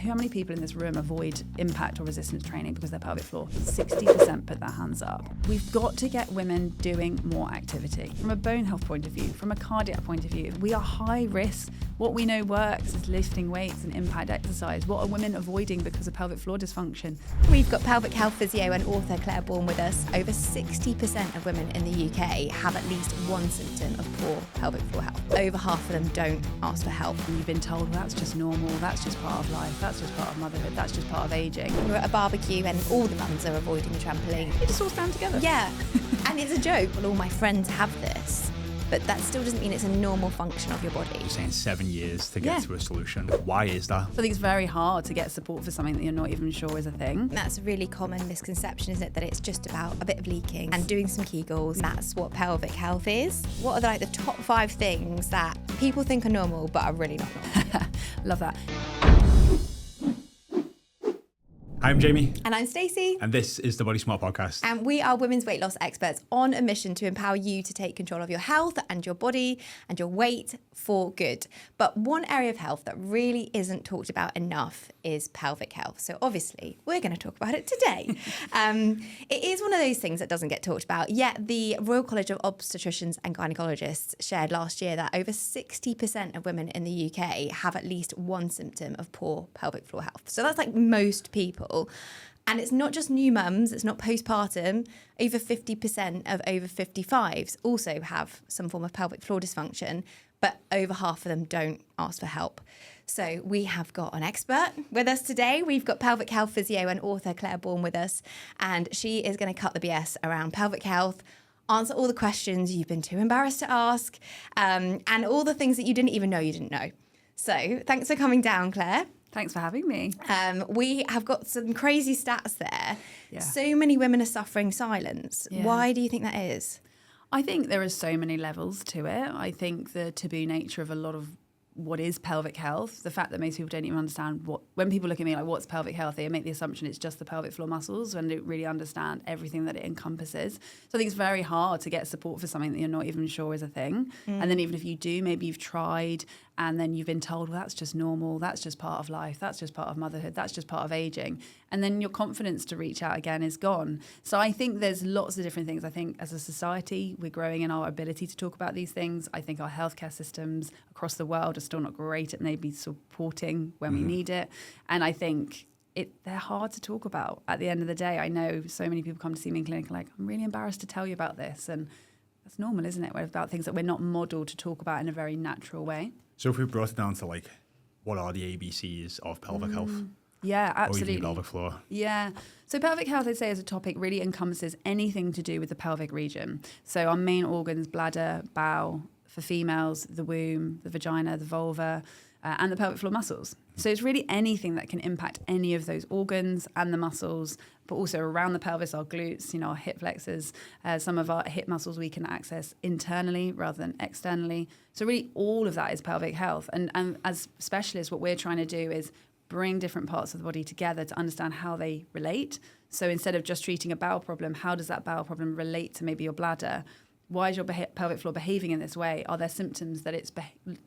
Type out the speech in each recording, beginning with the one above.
How many people in this room avoid impact or resistance training because their pelvic floor? 60% put their hands up. We've got to get women doing more activity. From a bone health point of view, from a cardiac point of view, we are high risk. What we know works is lifting weights and impact exercise. What are women avoiding because of pelvic floor dysfunction? We've got pelvic health physio and author Clare Bourne with us. Over 60% of women in the UK have at least one symptom of poor pelvic floor health. Over half of them don't ask for help. And you've been told, well, that's just normal, that's just part of life, that's just part of motherhood, that's just part of aging. You're at a barbecue and all the mums are avoiding the trampoline. You just all stand together. Yeah, and it's a joke. Well, all my friends have this, but that still doesn't mean it's a normal function of your body. You're saying 7 years to get to a solution. Why is that? I think it's very hard to get support for something that you're not even sure is a thing. That's a really common misconception, isn't it? That it's just about a bit of leaking and doing some kegels. That's what pelvic health is. What are the top 5 things that people think are normal but are really not normal? Love that. Hi, I'm Jamie. And I'm Stacey. And this is the Body Smart Podcast. And we are women's weight loss experts on a mission to empower you to take control of your health and your body and your weight for good. But one area of health that really isn't talked about enough is pelvic health. So obviously, we're going to talk about it today. It is one of those things that doesn't get talked about. Yet the Royal College of Obstetricians and Gynecologists shared last year that over 60% of women in the UK have at least one symptom of poor pelvic floor health. So that's like most people. And it's not just new mums, it's not postpartum. Over 50% of over 55s also have some form of pelvic floor dysfunction, but over half of them don't ask for help. So we have got an expert with us today. We've got pelvic health physio and author Clare Bourne with us, and she is going to cut the BS around pelvic health, answer all the questions you've been too embarrassed to ask, and all the things that you didn't even know you didn't know. So thanks for coming down, Clare. Thanks for having me. We have got some crazy stats there. Yeah. So many women are suffering silence. Yeah. Why do you think that is? I think there are so many levels to it. I think the taboo nature of a lot of what is pelvic health, the fact that most people don't even understand when people look at me like, what's pelvic health, they make the assumption it's just the pelvic floor muscles and don't really understand everything that it encompasses. So I think it's very hard to get support for something that you're not even sure is a thing. And then even if you do, maybe you've tried and then you've been told, well, that's just normal, that's just part of life, that's just part of motherhood, that's just part of aging. And then your confidence to reach out again is gone. So I think there's lots of different things. I think as a society, we're growing in our ability to talk about these things. I think our healthcare systems across the world are still not great at maybe supporting when we need it. And I think they're hard to talk about at the end of the day. I know so many people come to see me in clinic and like, I'm really embarrassed to tell you about this. And that's normal, isn't it? We're about things that we're not modeled to talk about in a very natural way. So if we brought it down to like, what are the ABCs of pelvic health? Yeah, absolutely. Or even pelvic floor? Yeah. So pelvic health, I'd say, as a topic, really encompasses anything to do with the pelvic region. So our main organs, bladder, bowel, for females, the womb, the vagina, the vulva, and the pelvic floor muscles. So it's really anything that can impact any of those organs and the muscles, but also around the pelvis, our glutes, our hip flexors, some of our hip muscles we can access internally rather than externally. So really all of that is pelvic health. And as specialists, what we're trying to do is bring different parts of the body together to understand how they relate. So instead of just treating a bowel problem, how does that bowel problem relate to maybe your bladder? Why is your pelvic floor behaving in this way? Are there symptoms that it's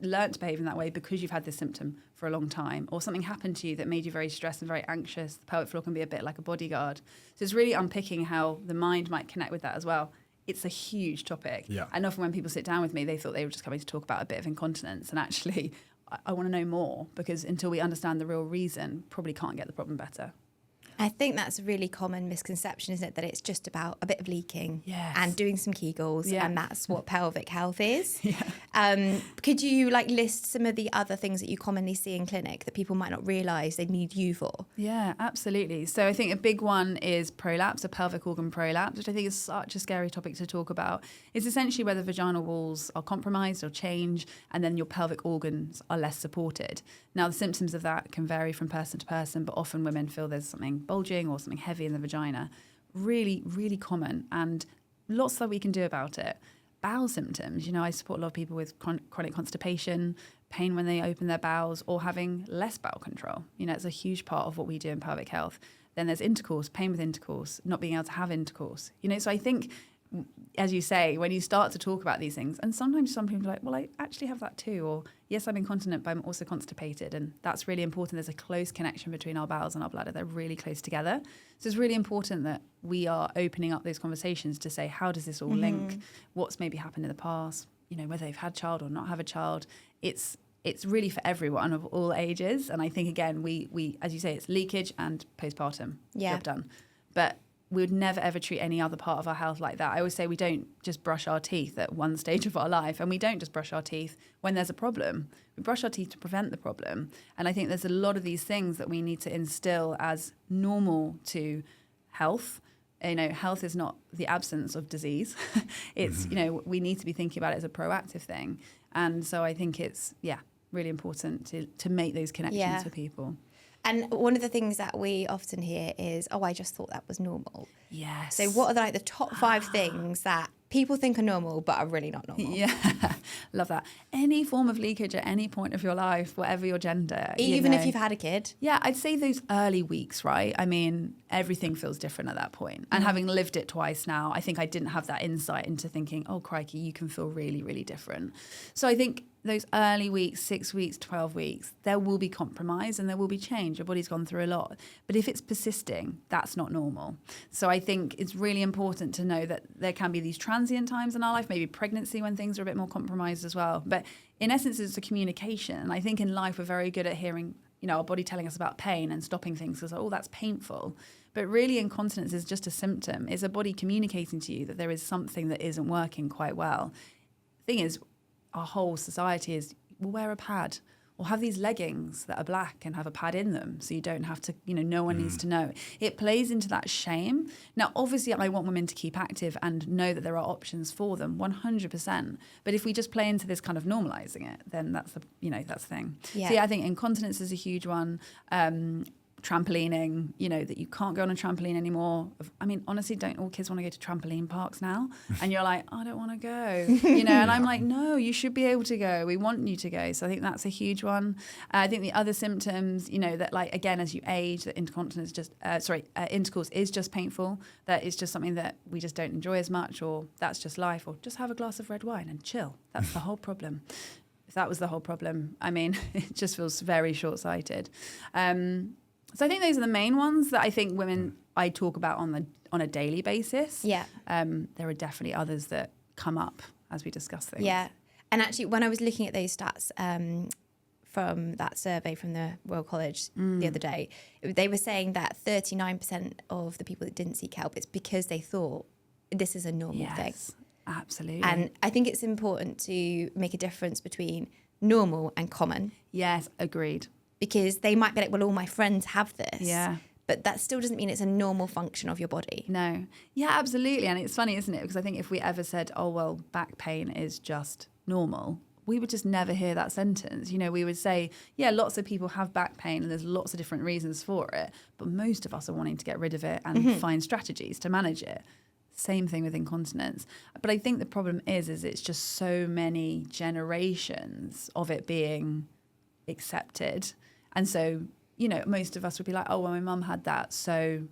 learnt to behave in that way because you've had this symptom for a long time? Or something happened to you that made you very stressed and very anxious? The pelvic floor can be a bit like a bodyguard. So it's really unpicking how the mind might connect with that as well. It's a huge topic. Yeah. And often when people sit down with me, they thought they were just coming to talk about a bit of incontinence. And actually, I want to know more, because until we understand the real reason, probably can't get the problem better. I think that's a really common misconception, isn't it? That it's just about a bit of leaking and doing some kegels, and that's what pelvic health is. Could you list some of the other things that you commonly see in clinic that people might not realise they need you for? Yeah, absolutely. So I think a big one is prolapse, a pelvic organ prolapse, which I think is such a scary topic to talk about. It's essentially where the vaginal walls are compromised or change, and then your pelvic organs are less supported. Now, the symptoms of that can vary from person to person, but often women feel there's something bulging or something heavy in the vagina. Really, really common, and lots that we can do about it. Bowel symptoms, I support a lot of people with chronic constipation, pain when they open their bowels, or having less bowel control. It's a huge part of what we do in pelvic health. Then there's intercourse, pain with intercourse, not being able to have intercourse. So I think as you say, when you start to talk about these things, and sometimes some people are like, well, I actually have that too, or yes, I'm incontinent, but I'm also constipated. And that's really important. There's a close connection between our bowels and our bladder. They're really close together. So it's really important that we are opening up those conversations to say, how does this all link? What's maybe happened in the past? You know, whether they've had a child or not have a child. It's really for everyone of all ages. And I think, again, we as you say, it's leakage and postpartum. Job done. But we would never, ever treat any other part of our health like that. I always say we don't just brush our teeth at one stage of our life, and we don't just brush our teeth when there's a problem. We brush our teeth to prevent the problem. And I think there's a lot of these things that we need to instill as normal to health. You know, health is not the absence of disease. It's, you know, we need to be thinking about it as a proactive thing. And so I think it's, really important to make those connections for people. And one of the things that we often hear is, oh, I just thought that was normal. Yes. So what are the top 5 things that people think are normal but are really not normal? Yeah, love that. Any form of leakage at any point of your life, whatever your gender. Even if you've had a kid? Yeah, I'd say those early weeks, right? I mean, everything feels different at that point. And having lived it twice now, I think I didn't have that insight into thinking, oh, crikey, you can feel really, really different. So I think those early weeks, 6 weeks, 12 weeks, there will be compromise and there will be change. Your body's gone through a lot. But if it's persisting, that's not normal. So I think it's really important to know that there can be these transient times in our life, maybe pregnancy when things are a bit more compromised as well. But in essence, it's a communication. And I think in life, we're very good at hearing, you know, our body telling us about pain and stopping things because, oh, that's painful. But really, incontinence is just a symptom. It's a body communicating to you that there is something that isn't working quite well. The thing is, our whole society is, we'll wear a pad or have these leggings that are black and have a pad in them so you don't have to, you know, no one needs to know. It plays into that shame. Now, obviously, I want women to keep active and know that there are options for them, 100%. But if we just play into this kind of normalizing it, then that's the thing. Yeah. So I think incontinence is a huge one. Trampolining, you know, that you can't go on a trampoline anymore. I mean, honestly, don't all kids want to go to trampoline parks now? And you're like, I don't want to go, you know, and I'm like, no, you should be able to go. We want you to go. So I think that's a huge one. I think the other symptoms, you know, that like, again, as you age, that incontinence intercourse is just painful. That is just something that we just don't enjoy as much, or that's just life, or just have a glass of red wine and chill. That's the whole problem. If that was the whole problem, I mean, it just feels very short-sighted. So I think those are the main ones that I think women I talk about on a daily basis. Yeah. There are definitely others that come up as we discuss things. Yeah. And actually, when I was looking at those stats from that survey from the Royal College the other day, they were saying that 39% of the people that didn't seek help, it's because they thought this is a normal thing. Absolutely. And I think it's important to make a difference between normal and common. Yes, agreed. Because they might be like, well, all my friends have this. Yeah. But that still doesn't mean it's a normal function of your body. No. Yeah, absolutely. And it's funny, isn't it? Because I think if we ever said, oh, well, back pain is just normal, we would just never hear that sentence. You know, we would say, yeah, lots of people have back pain and there's lots of different reasons for it. But most of us are wanting to get rid of it and find strategies to manage it. Same thing with incontinence. But I think the problem is it's just so many generations of it being accepted. And so, you know, most of us would be like, oh, well, my mum had that. So,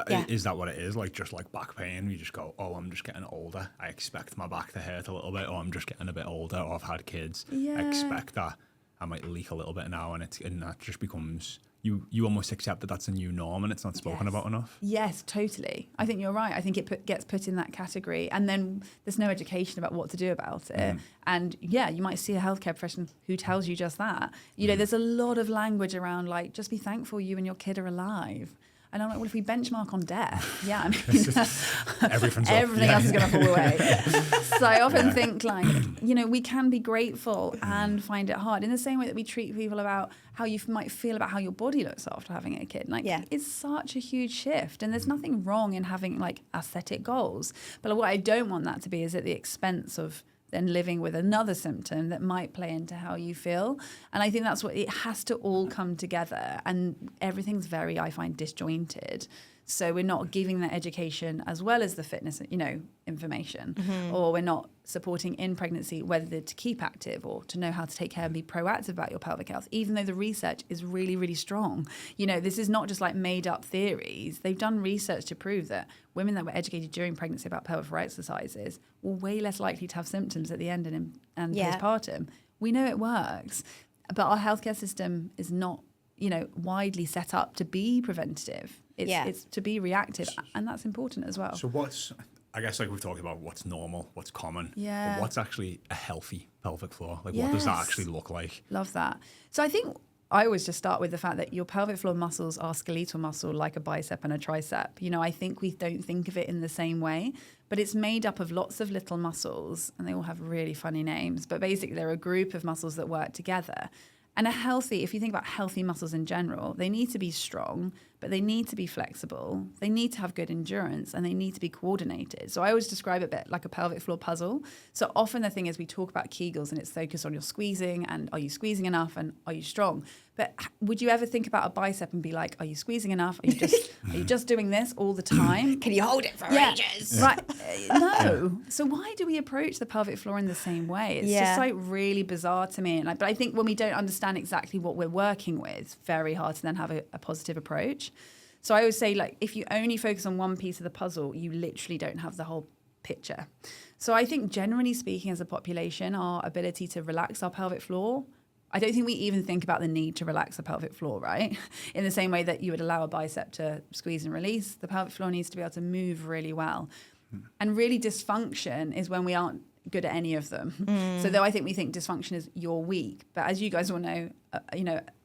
Is that what it is? Like, just like back pain, you just go, oh, I'm just getting older. I expect my back to hurt a little bit, or I'm just getting a bit older, or I've had kids. Yeah. I expect that I might leak a little bit now, and that just becomes... You almost accept that that's a new norm and it's not spoken about enough. Yes, totally. I think you're right. I think it gets put in that category, and then there's no education about what to do about it. And yeah, you might see a healthcare professional who tells you just that. You know, there's a lot of language around like, just be thankful you and your kid are alive. And I'm like, well, if we benchmark on death, yeah, I mean, everything else is going to fall away. So I often think like, you know, we can be grateful and find it hard in the same way that we treat people about how you might feel about how your body looks after having a kid. Like, it's such a huge shift, and there's nothing wrong in having like aesthetic goals. But what I don't want that to be is at the expense of then living with another symptom that might play into how you feel. And I think that's what it has to all come together, and everything's very, I find, disjointed. So we're not giving that education as well as the fitness, you know, information, or we're not supporting in pregnancy, whether to keep active or to know how to take care and be proactive about your pelvic health, even though the research is really, really strong. You know, this is not just like made up theories. They've done research to prove that women that were educated during pregnancy about pelvic floor exercises were way less likely to have symptoms at the end and postpartum. We know it works, but our healthcare system is not, you know, widely set up to be preventative. It's to be reactive, and that's important as well. So I guess like we've talked about what's normal, what's common, Yeah. but what's actually a healthy pelvic floor? Like what does that actually look like? Love that. So I think I always just start with the fact that your pelvic floor muscles are skeletal muscle like a bicep and a tricep. You know, I think we don't think of it in the same way, but it's made up of lots of little muscles and they all have really funny names. But basically they're a group of muscles that work together. And if you think about healthy muscles in general, they need to be strong, but they need to be flexible. They need to have good endurance and they need to be coordinated. So I always describe it a bit like a pelvic floor puzzle. So often the thing is we talk about kegels and it's focused on your squeezing and are you squeezing enough and are you strong? But would you ever think about a bicep and be like, are you squeezing enough? Are you just doing this all the time? Can you hold it for ages? Right. No. So why do we approach the pelvic floor in the same way? It's just like really bizarre to me. But I think when we don't understand exactly what we're working with, it's very hard to then have a positive approach. So I always say, like, if you only focus on one piece of the puzzle, you literally don't have the whole picture. So I think generally speaking as a population, our ability to relax our pelvic floor, I don't think we even think about the need to relax the pelvic floor, right? In the same way that you would allow a bicep to squeeze and release, the pelvic floor needs to be able to move really well. And really dysfunction is when we aren't good at any of them. So though I think we think dysfunction is you're weak, but as you guys all know,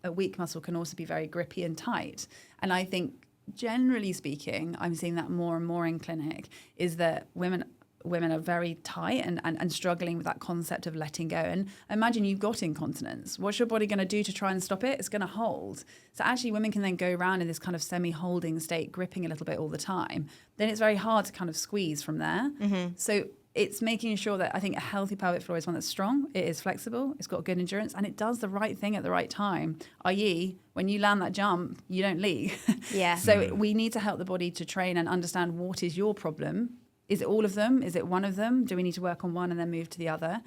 a weak muscle can also be very grippy and tight. And I think generally speaking, I'm seeing that more and more in clinic, is that women are very tight and struggling with that concept of letting go. And imagine you've got incontinence. What's your body going to do to try and stop it? It's going to hold. So actually women can then go around in this kind of semi-holding state, gripping a little bit all the time. Then it's very hard to kind of squeeze from there. So it's making sure that I think a healthy pelvic floor is one that's strong, it is flexible, it's got good endurance, and it does the right thing at the right time, i.e. when you land that jump, you don't leak. So we need to help the body to train and understand what is your problem. Is it all of them? Is it one of them? Do we need to work on one and then move to the other?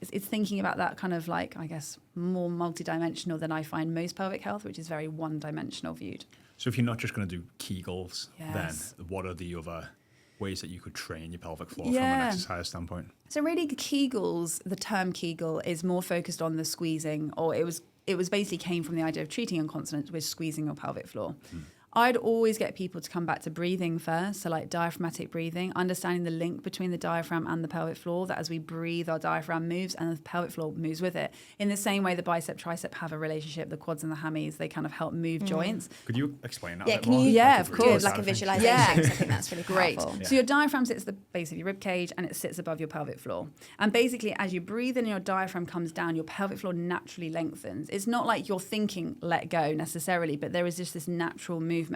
It's thinking about that kind of like, I guess, more multidimensional than I find most pelvic health, which is very one-dimensional viewed. So if you're not just going to do Kegels, then what are the other ways that you could train your pelvic floor from an exercise standpoint? So really Kegels, the term Kegel is more focused on the squeezing, or it was basically came from the idea of treating incontinence with squeezing your pelvic floor. I'd always get people to come back to breathing first, so like diaphragmatic breathing, understanding the link between the diaphragm and the pelvic floor, that as we breathe, our diaphragm moves and the pelvic floor moves with it. In the same way the bicep, tricep have a relationship, the quads and the hammies, they kind of help move joints. Could you explain that Yeah, a bit can more? you of course. do like a visualization? I think that's really Great. powerful. So your diaphragm sits at the base of your rib cage and it sits above your pelvic floor. And basically as you breathe in and your diaphragm comes down, your pelvic floor naturally lengthens. It's not like you're thinking let go necessarily, but there is just this natural movement.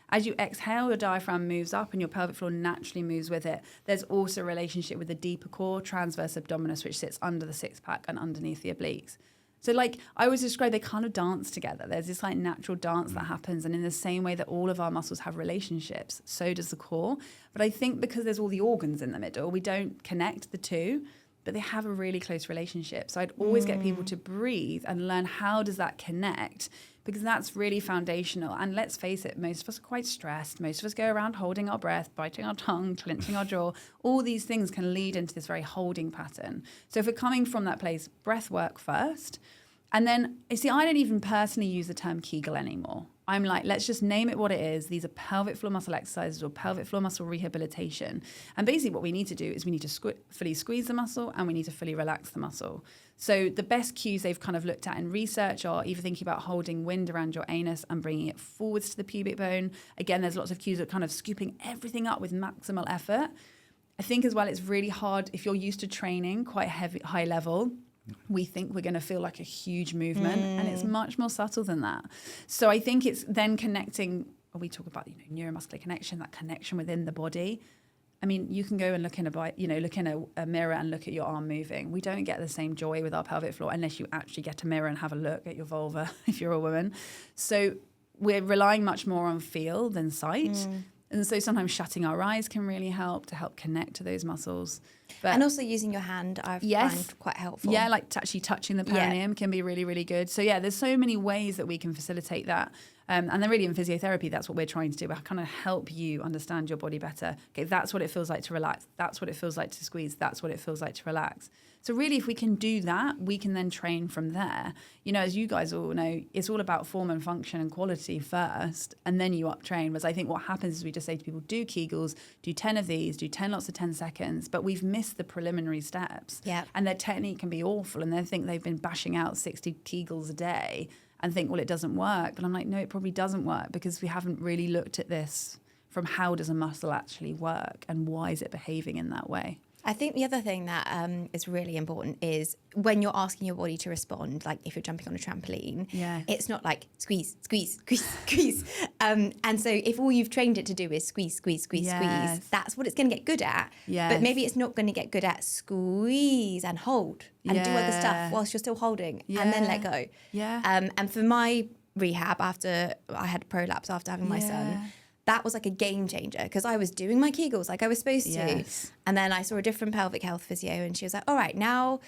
As you exhale, your diaphragm moves up and your pelvic floor naturally moves with it. There's also a relationship with the deeper core, transverse abdominis, which sits under the six pack and underneath the obliques. So like I always describe, they kind of dance together. There's this like natural dance that happens. And in the same way that all of our muscles have relationships, so does the core. But I think because there's all the organs in the middle, we don't connect the two, but they have a really close relationship. So I'd always get people to breathe and learn how does that connect, because that's really foundational. And let's face it, most of us are quite stressed. Most of us go around holding our breath, biting our tongue, clenching our jaw. All these things can lead into this very holding pattern. So if we're coming from that place, breath work first. And then, you see, I don't even personally use the term Kegel anymore. I'm like, let's just name it what it is. These are pelvic floor muscle exercises or pelvic floor muscle rehabilitation. And basically what we need to do is we need to fully squeeze the muscle and we need to fully relax the muscle. So the best cues they've kind of looked at in research are either thinking about holding wind around your anus and bringing it forwards to the pubic bone. Again, there's lots of cues of kind of scooping everything up with maximal effort. I think as well, it's really hard if you're used to training quite high level. We think we're going to feel like a huge movement and it's much more subtle than that. So I think it's then connecting, we talk about neuromuscular connection, that connection within the body. I mean, you can go and look in a mirror and look at your arm moving. We don't get the same joy with our pelvic floor unless you actually get a mirror and have a look at your vulva if you're a woman. So we're relying much more on feel than sight. And so sometimes shutting our eyes can really help to help connect to those muscles. But and also using your hand, I find quite helpful. Yeah, like actually touching the perineum can be really, really good. So yeah, there's so many ways that we can facilitate that. And then really in physiotherapy, that's what we're trying to do. We're kind of help you understand your body better. Okay, that's what it feels like to relax. That's what it feels like to squeeze. That's what it feels like to relax. So really, if we can do that, we can then train from there. You know, as you guys all know, it's all about form and function and quality first, and then you up train. Whereas I think what happens is we just say to people, do Kegels, do 10 of these, do 10 lots of 10 seconds, but we've missed the preliminary steps. Yeah. And their technique can be awful, and they think they've been bashing out 60 Kegels a day and think, well, it doesn't work. But I'm like, no, it probably doesn't work because we haven't really looked at this from how does a muscle actually work and why is it behaving in that way. I think the other thing that is really important is when you're asking your body to respond, like if you're jumping on a trampoline, it's not like squeeze, squeeze, squeeze, squeeze. And so if all you've trained it to do is squeeze, squeeze, squeeze, squeeze, that's what it's going to get good at. But maybe it's not going to get good at squeeze and hold and do other stuff whilst you're still holding and then let go. And for my rehab after I had prolapse after having my son, that was like a game changer because I was doing my Kegels like I was supposed to. And then I saw a different pelvic health physio and she was like, all right, now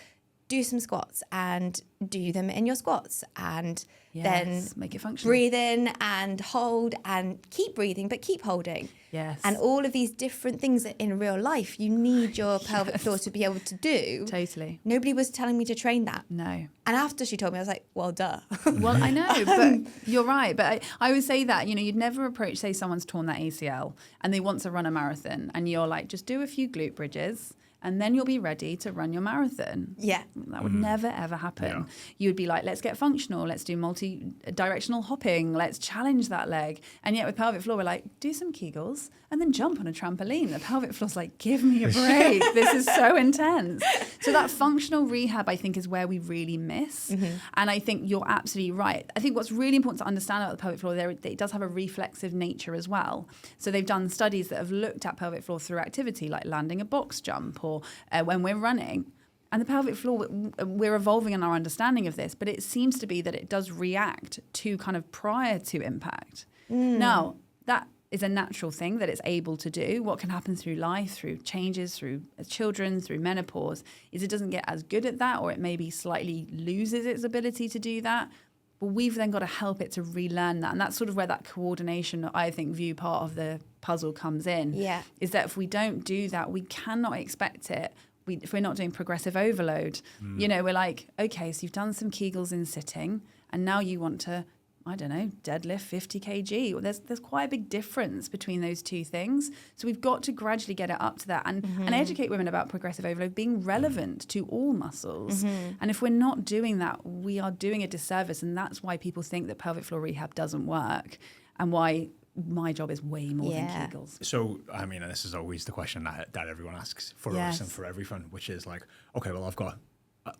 do some squats and do them in your squats and then make it functional. Breathe in and hold and keep breathing, but keep holding. And all of these different things that in real life you need your pelvic floor to be able to do. Totally. Nobody was telling me to train that. No. And after she told me, I was like, well, duh. Well, I know, but you're right. But I would say that, you know, you'd never approach, say someone's torn that ACL and they want to run a marathon and you're like, just do a few glute bridges and then you'll be ready to run your marathon. That would never, ever happen. You would be like, let's get functional. Let's do multi-directional hopping. Let's challenge that leg. And yet with pelvic floor, we're like, do some Kegels and then jump on a trampoline. The pelvic floor's like, give me a break. This is so intense. So that functional rehab, I think, is where we really miss. And I think you're absolutely right. I think what's really important to understand about the pelvic floor, it does have a reflexive nature as well. So they've done studies that have looked at pelvic floor through activity, like landing a box jump or when we're running. And the pelvic floor, we're evolving in our understanding of this, but it seems to be that it does react to kind of prior to impact. Now, that is a natural thing that it's able to do. What can happen through life, through changes, through children, through menopause, is it doesn't get as good at that, or it maybe slightly loses its ability to do that. But we've then got to help it to relearn that. And that's sort of where that coordination, I think, view part of the puzzle comes in. Is that if we don't do that, we cannot expect it. If we're not doing progressive overload, you know, we're like, okay, so you've done some Kegels in sitting and now you want to, I don't know, deadlift 50 kg. Well, there's quite a big difference between those two things. So we've got to gradually get it up to that and educate women about progressive overload being relevant to all muscles. And if we're not doing that, we are doing a disservice. And that's why people think that pelvic floor rehab doesn't work and why my job is way more than Kegels. So, I mean, and this is always the question that everyone asks for us and for everyone, which is like, okay, well, I've got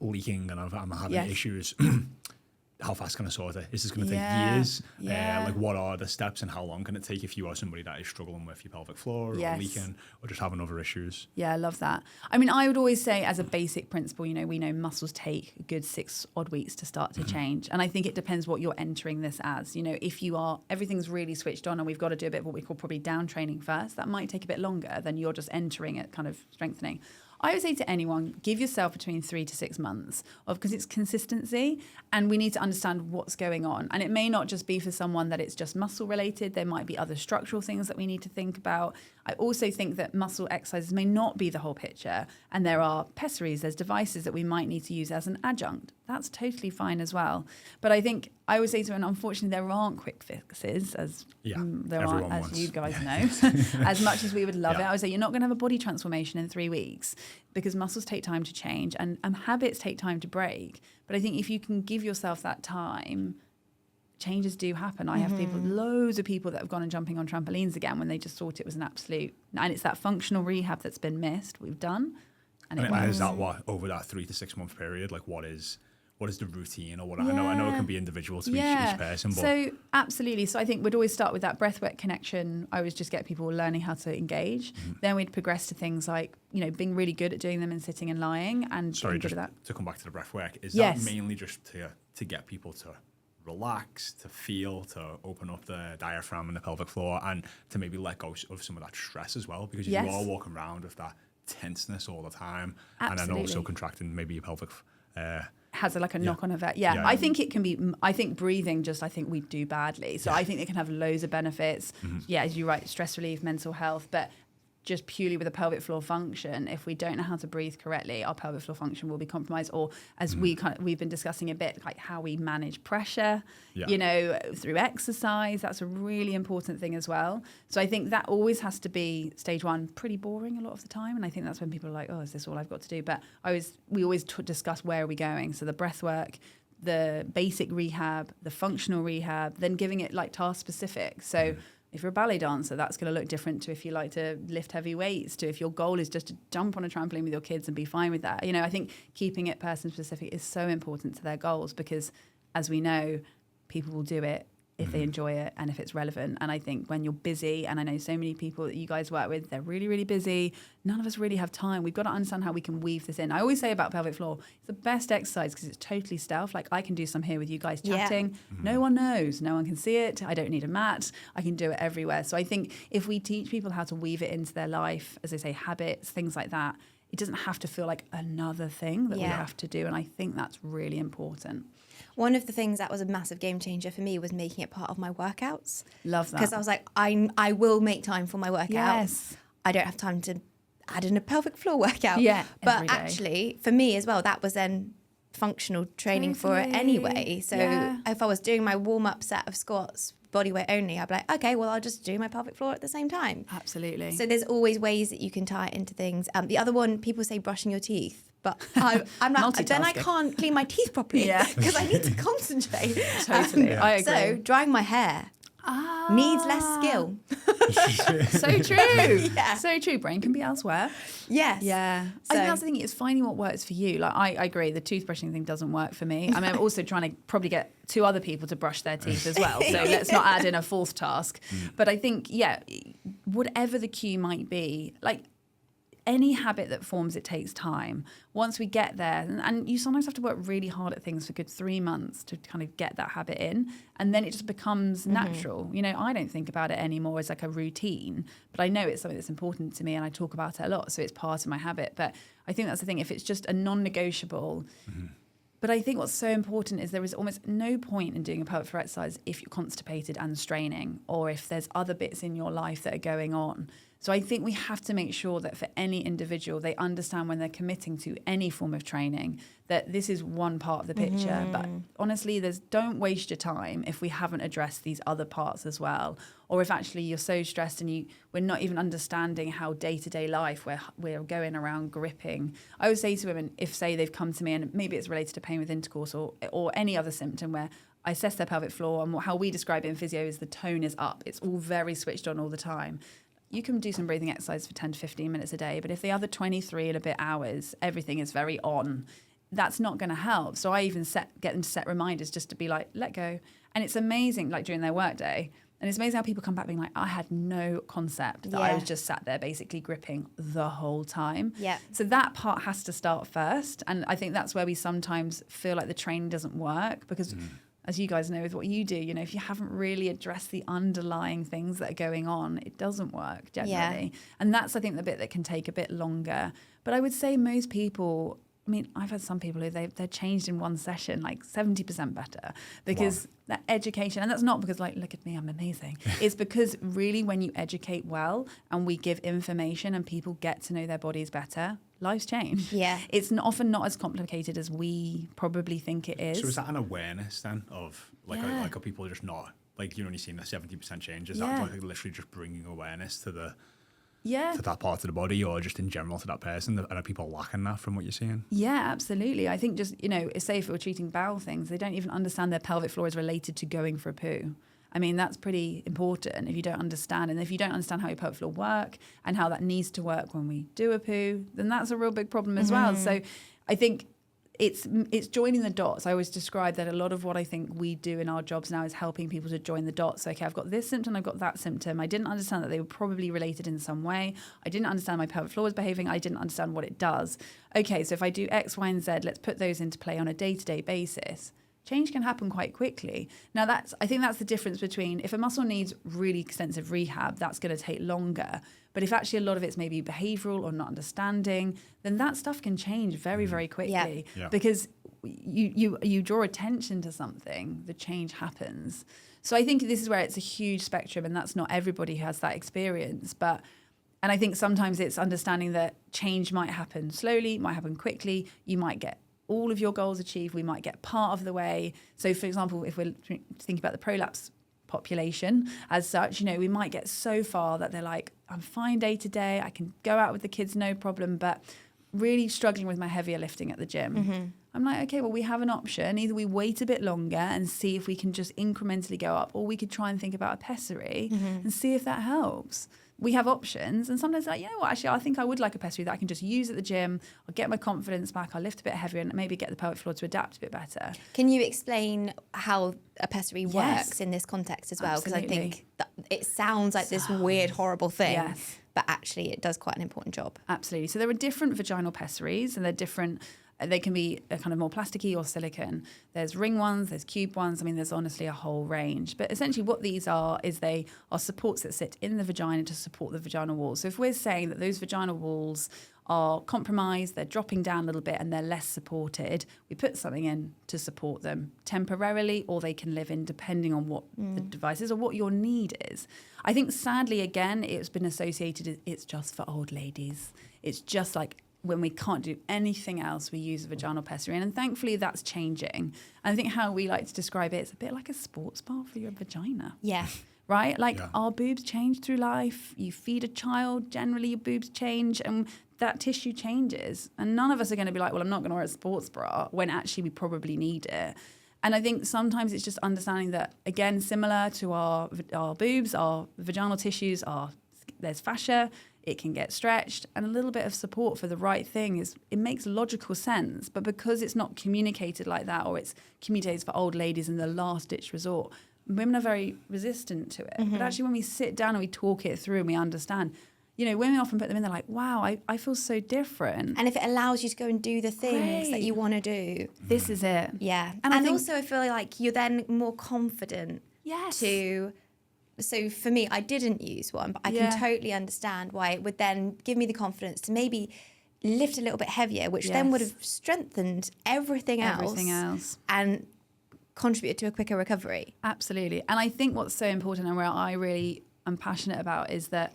leaking and I'm having issues. How fast can I sort it? Is this going to take years? Like, what are the steps and how long can it take if you are somebody that is struggling with your pelvic floor or leaking or just having other issues? Yeah, I love that. I mean, I would always say as a basic principle, you know, we know muscles take a good 6 odd weeks to start to change. And I think it depends what you're entering this as. You know, if you are, everything's really switched on and we've got to do a bit of what we call probably down training first, that might take a bit longer than you're just entering it kind of strengthening. I would say to anyone, give yourself between 3 to 6 months because it's consistency and we need to understand what's going on. And it may not just be for someone that it's just muscle related. There might be other structural things that we need to think about. I also think that muscle exercises may not be the whole picture. And there are pessaries, there's devices that we might need to use as an adjunct. That's totally fine as well. But I think I would say to them, unfortunately, there aren't quick fixes as there are, as you guys know, as much as we would love it. I would say you're not going to have a body transformation in 3 weeks because muscles take time to change and habits take time to break. But I think if you can give yourself that time, changes do happen. I have loads of people that have gone and jumping on trampolines again when they just thought it was an absolute, and it's that functional rehab that's been missed, we've done. And is that what, over that 3 to 6 month period, like what is the routine or what? I know it can be individual to each person. But so absolutely. So I think we'd always start with that breathwork connection. I always just get people learning how to engage. Then we'd progress to things like, you know, being really good at doing them in sitting and lying and sorry, just to come back to the breathwork, is that mainly just to get people to relax, to feel, to open up the diaphragm and the pelvic floor, and to maybe let go of some of that stress as well, because if you are walking around with that tenseness all the time, and then also contracting maybe your pelvic has like a knock-on effect. I think it can be, I think breathing I think we do badly. So I think it can have loads of benefits. As you're right, stress relief, mental health, but just purely with a pelvic floor function, if we don't know how to breathe correctly, our pelvic floor function will be compromised. Or as we've been discussing a bit, like how we manage pressure, through exercise, that's a really important thing as well. So I think that always has to be stage one, pretty boring a lot of the time. And I think that's when people are like, oh, is this all I've got to do? But we always discuss where are we going. So the breath work, the basic rehab, the functional rehab, then giving it like task specific. So if you're a ballet dancer, that's going to look different to if you like to lift heavy weights, to if your goal is just to jump on a trampoline with your kids and be fine with that. I think keeping it person specific is so important to their goals, because as we know, people will do it if they enjoy it and if it's relevant. And I think when you're busy, and I know so many people that you guys work with, they're really, really busy. None of us really have time. We've got to understand how we can weave this in. I always say about pelvic floor, it's the best exercise because it's totally stealth. Like I can do some here with you guys chatting. No one knows. No one can see it. I don't need a mat. I can do it everywhere. So I think if we teach people how to weave it into their life, as I say, habits, things like that, it doesn't have to feel like another thing that we have to do. And I think that's really important. One of the things that was a massive game changer for me was making it part of my workouts. Love that. Because I was like, I will make time for my workout. Yes. I don't have time to add in a pelvic floor workout. Yeah. But actually, for me as well, that was then functional training for it anyway. So if I was doing my warm-up set of squats, body weight only, I'd be like, okay, well, I'll just do my pelvic floor at the same time. Absolutely. So there's always ways that you can tie it into things. The other one, people say brushing your teeth. But I'm not. Then I can't clean my teeth properly because I need to concentrate. Totally, I agree. So drying my hair needs less skill. So true. So true. Brain can be elsewhere. Yes. Yeah. So, I think that's the thing. It's finding what works for you. Like I agree. The toothbrushing thing doesn't work for me. I mean, I'm also trying to probably get 2 other people to brush their teeth as well. So let's not add in a fourth task. But I think, whatever the cue might be, like any habit that forms, it takes time. Once we get there, and you sometimes have to work really hard at things for a good 3 months to kind of get that habit in, and then it just becomes natural. I don't think about it anymore as like a routine, but I know it's something that's important to me and I talk about it a lot, so it's part of my habit. But I think that's the thing, if it's just a non-negotiable. But I think what's so important is there is almost no point in doing a pelvic floor exercise if you're constipated and straining, or if there's other bits in your life that are going on. So I think we have to make sure that for any individual, they understand when they're committing to any form of training that this is one part of the picture. But honestly, don't waste your time if we haven't addressed these other parts as well. Or if actually you're so stressed and we're not even understanding how day-to-day life we're going around gripping. I would say to women, if say they've come to me and maybe it's related to pain with intercourse or any other symptom where I assess their pelvic floor, and how we describe it in physio is the tone is up. It's all very switched on all the time. You can do some breathing exercise for 10 to 15 minutes a day, but if the other 23 and a bit hours, everything is very on, that's not going to help. So I even get them to set reminders just to be like, let go. And it's amazing, like during their work day, and it's amazing how people come back being like, I had no concept that I was just sat there basically gripping the whole time. Yeah. So that part has to start first. And I think that's where we sometimes feel like the training doesn't work because as you guys know with what you do, if you haven't really addressed the underlying things that are going on, it doesn't work generally. Yeah. And that's, I think, the bit that can take a bit longer. But I would say most people, I mean, I've had some people who they're changed in one session, like 70% better, because that education, and that's not because like, look at me, I'm amazing. It's because really when you educate well and we give information and people get to know their bodies better, lives change. Yeah. It's often not as complicated as we probably think it is. So is that an awareness then of are people just not, like, you're only seeing the 70% change? Is that like literally just bringing awareness to to that part of the body, or just in general to that person? Are people lacking that from what you're seeing? Yeah, absolutely. I think just, say if we're treating bowel things, they don't even understand their pelvic floor is related to going for a poo. I mean, that's pretty important if you don't understand. And if you don't understand how your pelvic floor work and how that needs to work when we do a poo, then that's a real big problem as well. So I think it's joining the dots. I always describe that a lot of what I think we do in our jobs now is helping people to join the dots. So, okay, I've got this symptom, I've got that symptom. I didn't understand that they were probably related in some way. I didn't understand my pelvic floor was behaving. I didn't understand what it does. Okay, so if I do X, Y, and Z, let's put those into play on a day-to-day basis. change can happen quite quickly. Now, I think that's the difference between if a muscle needs really extensive rehab, that's going to take longer. But if actually a lot of it's maybe behavioral or not understanding, then that stuff can change very, very quickly. Yeah. Because you draw attention to something, the change happens. So I think this is where it's a huge spectrum, and that's not everybody who has that experience. And I think sometimes it's understanding that change might happen slowly, might happen quickly. You might get all of your goals achieved. We might get part of the way. So, for example, if we're thinking about the prolapse population as such, we might get so far that they're like, I'm fine day to day. I can go out with the kids, no problem. But really struggling with my heavier lifting at the gym. Mm-hmm. I'm like, okay, well, we have an option. Either we wait a bit longer and see if we can just incrementally go up, or we could try and think about a pessary and see if that helps. We have options, and sometimes like, actually, I think I would like a pessary that I can just use at the gym. I'll get my confidence back. I'll lift a bit heavier and maybe get the pelvic floor to adapt a bit better. Can you explain how a pessary works in this context as well? Because I think that it sounds like this weird, horrible thing, but actually it does quite an important job. Absolutely. So there are different vaginal pessaries, and they're different. They can be kind of more plasticky or silicone. There's ring ones, there's cube ones. I mean, there's honestly a whole range. But essentially what these are is they are supports that sit in the vagina to support the vaginal wall. So if we're saying that those vaginal walls are compromised, they're dropping down a little bit and they're less supported, we put something in to support them temporarily, or they can live in depending on what the device is or what your need is. I think sadly, again, it's been associated, it's just for old ladies. It's just like, when we can't do anything else, we use a vaginal pessary. And thankfully, that's changing. And I think how we like to describe it, it's a bit like a sports bar for your vagina. Yeah. Right? Like our boobs change through life. You feed a child, generally your boobs change, and that tissue changes. And none of us are going to be like, well, I'm not going to wear a sports bra, when actually we probably need it. And I think sometimes it's just understanding that, again, similar to our boobs, our vaginal tissues, there's fascia. It can get stretched, and a little bit of support for the right thing it makes logical sense. But because it's not communicated like that, or it's communicated for old ladies in the last ditch resort, women are very resistant to it. But actually when we sit down and we talk it through and we understand, women often put them in, they're like, wow, I feel so different. And if it allows you to go and do the things that you want to do. This is it. Yeah. And also I feel like you're then more confident So for me, I didn't use one, but I can totally understand why it would then give me the confidence to maybe lift a little bit heavier, which then would have strengthened everything else and contributed to a quicker recovery. Absolutely. And I think what's so important and where I really am passionate about is that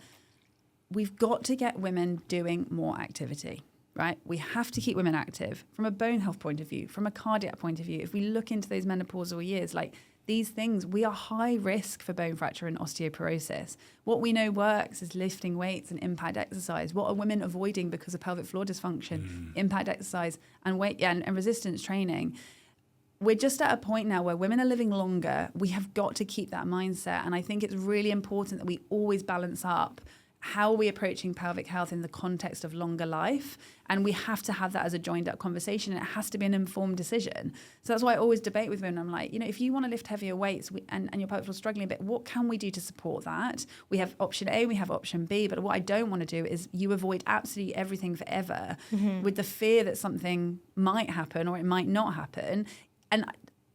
we've got to get women doing more activity, right? We have to keep women active from a bone health point of view, from a cardiac point of view. If we look into those menopausal years, like these things, we are high risk for bone fracture and osteoporosis. What we know works is lifting weights and impact exercise. What are women avoiding because of pelvic floor dysfunction? Impact exercise and weight and resistance training. We're just at a point now where women are living longer. We have got to keep that mindset. And I think it's really important that we always balance up how are we approaching pelvic health in the context of longer life? And we have to have that as a joined up conversation. It has to be an informed decision. So that's why I always debate with women. I'm like, if you want to lift heavier weights and your pelvic floor is struggling a bit, what can we do to support that? We have option A, we have option B. But what I don't want to do is you avoid absolutely everything forever with the fear that something might happen or it might not happen. And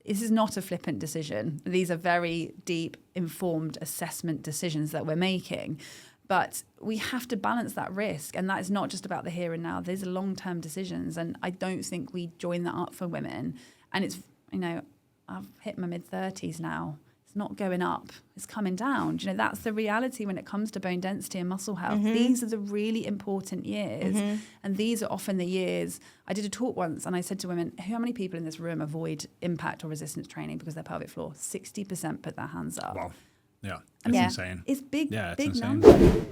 this is not a flippant decision. These are very deep, informed assessment decisions that we're making. But we have to balance that risk. And that is not just about the here and now. These are long-term decisions. And I don't think we join that up for women. And it's, I've hit my mid-30s now. It's not going up. It's coming down. That's the reality when it comes to bone density and muscle health. These are the really important years. And these are often the years. I did a talk once and I said to women, how many people in this room avoid impact or resistance training because of their pelvic floor? 60% put their hands up. Wow. Yeah, it's insane. It's big, it's big insane. number.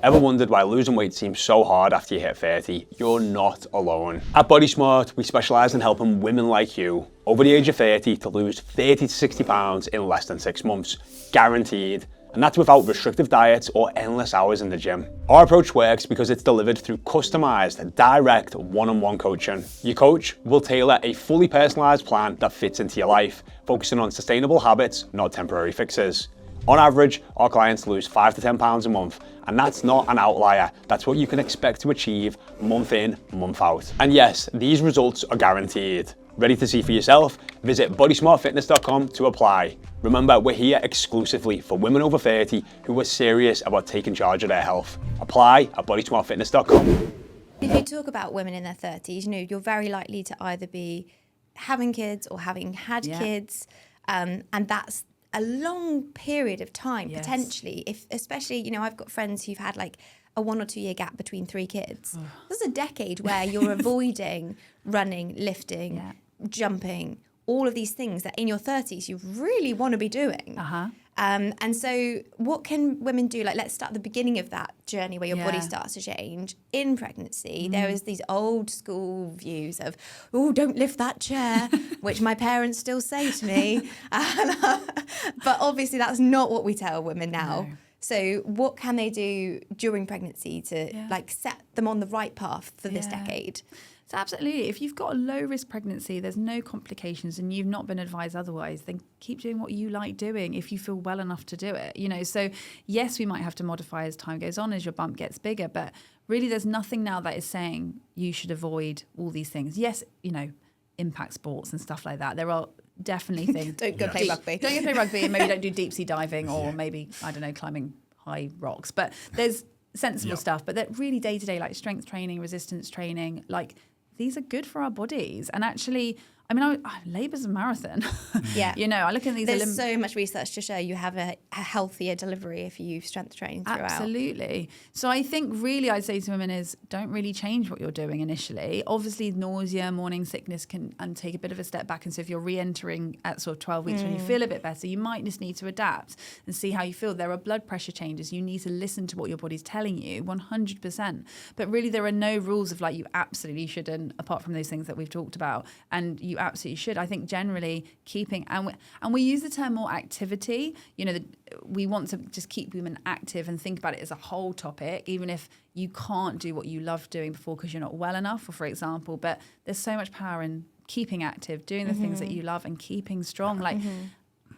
Ever wondered why losing weight seems so hard after you hit 30? You're not alone. At Body Smart, we specialise in helping women like you over the age of 30 to lose 30 to 60 pounds in less than 6 months, guaranteed. And that's without restrictive diets or endless hours in the gym. Our approach works because it's delivered through customised, direct, one-on-one coaching. Your coach will tailor a fully personalised plan that fits into your life, focusing on sustainable habits, not temporary fixes. On average, our clients lose 5 to 10 pounds a month, and that's not an outlier. That's what you can expect to achieve month in, month out. And yes, these results are guaranteed. Ready to see for yourself? Visit bodysmartfitness.com to apply. Remember, we're here exclusively for women over 30 who are serious about taking charge of their health. Apply at bodysmartfitness.com. If you talk about women in their 30s, you're very likely to either be having kids or having had kids, and that's a long period of time potentially. If especially, I've got friends who've had like a 1 or 2 year gap between 3 kids. There's a decade where you're avoiding running, lifting, jumping, all of these things that in your 30s you really want to be doing. And so what can women do? Like, let's start at the beginning of that journey where your body starts to change. In pregnancy, there is these old school views of, oh, don't lift that chair, which my parents still say to me. But obviously that's not what we tell women now. No. So what can they do during pregnancy to like set them on the right path for this decade? So absolutely. If you've got a low risk pregnancy, there's no complications and you've not been advised otherwise, then keep doing what you like doing if you feel well enough to do it. So yes, we might have to modify as time goes on, as your bump gets bigger, but really there's nothing now that is saying you should avoid all these things. Yes, impact sports and stuff like that. There are definitely things. Don't go play rugby. Don't go play rugby and maybe don't do deep sea diving or maybe, I don't know, climbing high rocks. But there's sensible stuff. But that really day-to-day, like strength training, resistance training, like these are good for our bodies. And actually, labour's a marathon. I look at these. There's so much research to show you have a healthier delivery if you strength train throughout. Absolutely. So I think really I'd say to women is don't really change what you're doing initially. Obviously nausea, morning sickness can take a bit of a step back. And so if you're re-entering at sort of 12 weeks when you feel a bit better, you might just need to adapt and see how you feel. There are blood pressure changes. You need to listen to what your body's telling you 100%. But really there are no rules of like you absolutely shouldn't, apart from those things that we've talked about. And you absolutely should. I think generally keeping, and we use the term more activity, we want to just keep women active and think about it as a whole topic, even if you can't do what you loved doing before because you're not well enough, or for example, but there's so much power in keeping active, doing the things that you love and keeping strong. Like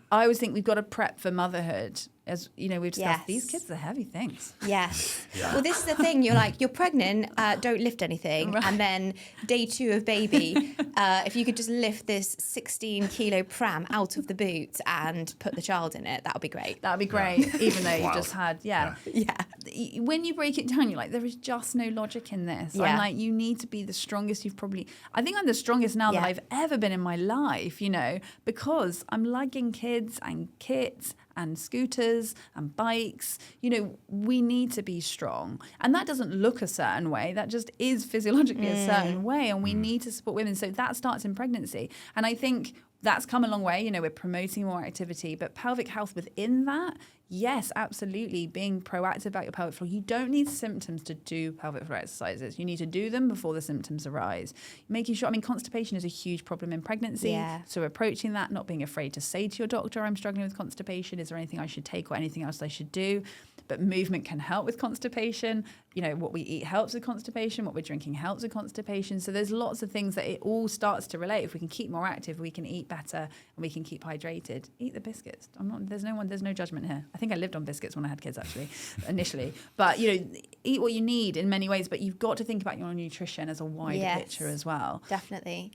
I always think we've got to prep for motherhood. As we've discussed, these kids are heavy things. Yes. Well, this is the thing. You're pregnant, don't lift anything. Right. And then day 2 of baby, if you could just lift this 16 kilo pram out of the boot and put the child in it, that would be great. That would be great, even though you just had, When you break it down, you're like, there is just no logic in this. I'm like, you need to be the strongest I think I'm the strongest now that I've ever been in my life, because I'm lugging kids and kits and scooters and bikes. We need to be strong. And that doesn't look a certain way. That just is physiologically a certain way. And we need to support women. So that starts in pregnancy. And I think that's come a long way. We're promoting more activity, but pelvic health within that, yes, absolutely. Being proactive about your pelvic floor. You don't need symptoms to do pelvic floor exercises. You need to do them before the symptoms arise. Making sure, constipation is a huge problem in pregnancy. Yeah. So approaching that, not being afraid to say to your doctor, I'm struggling with constipation. Is there anything I should take or anything else I should do? But movement can help with constipation. What we eat helps with constipation. What we're drinking helps with constipation. So there's lots of things that it all starts to relate. If we can keep more active, we can eat better and we can keep hydrated. Eat the biscuits. There's no judgment here. I think I lived on biscuits when I had kids actually, initially. But, eat what you need in many ways, but you've got to think about your nutrition as a wider picture as well. Definitely.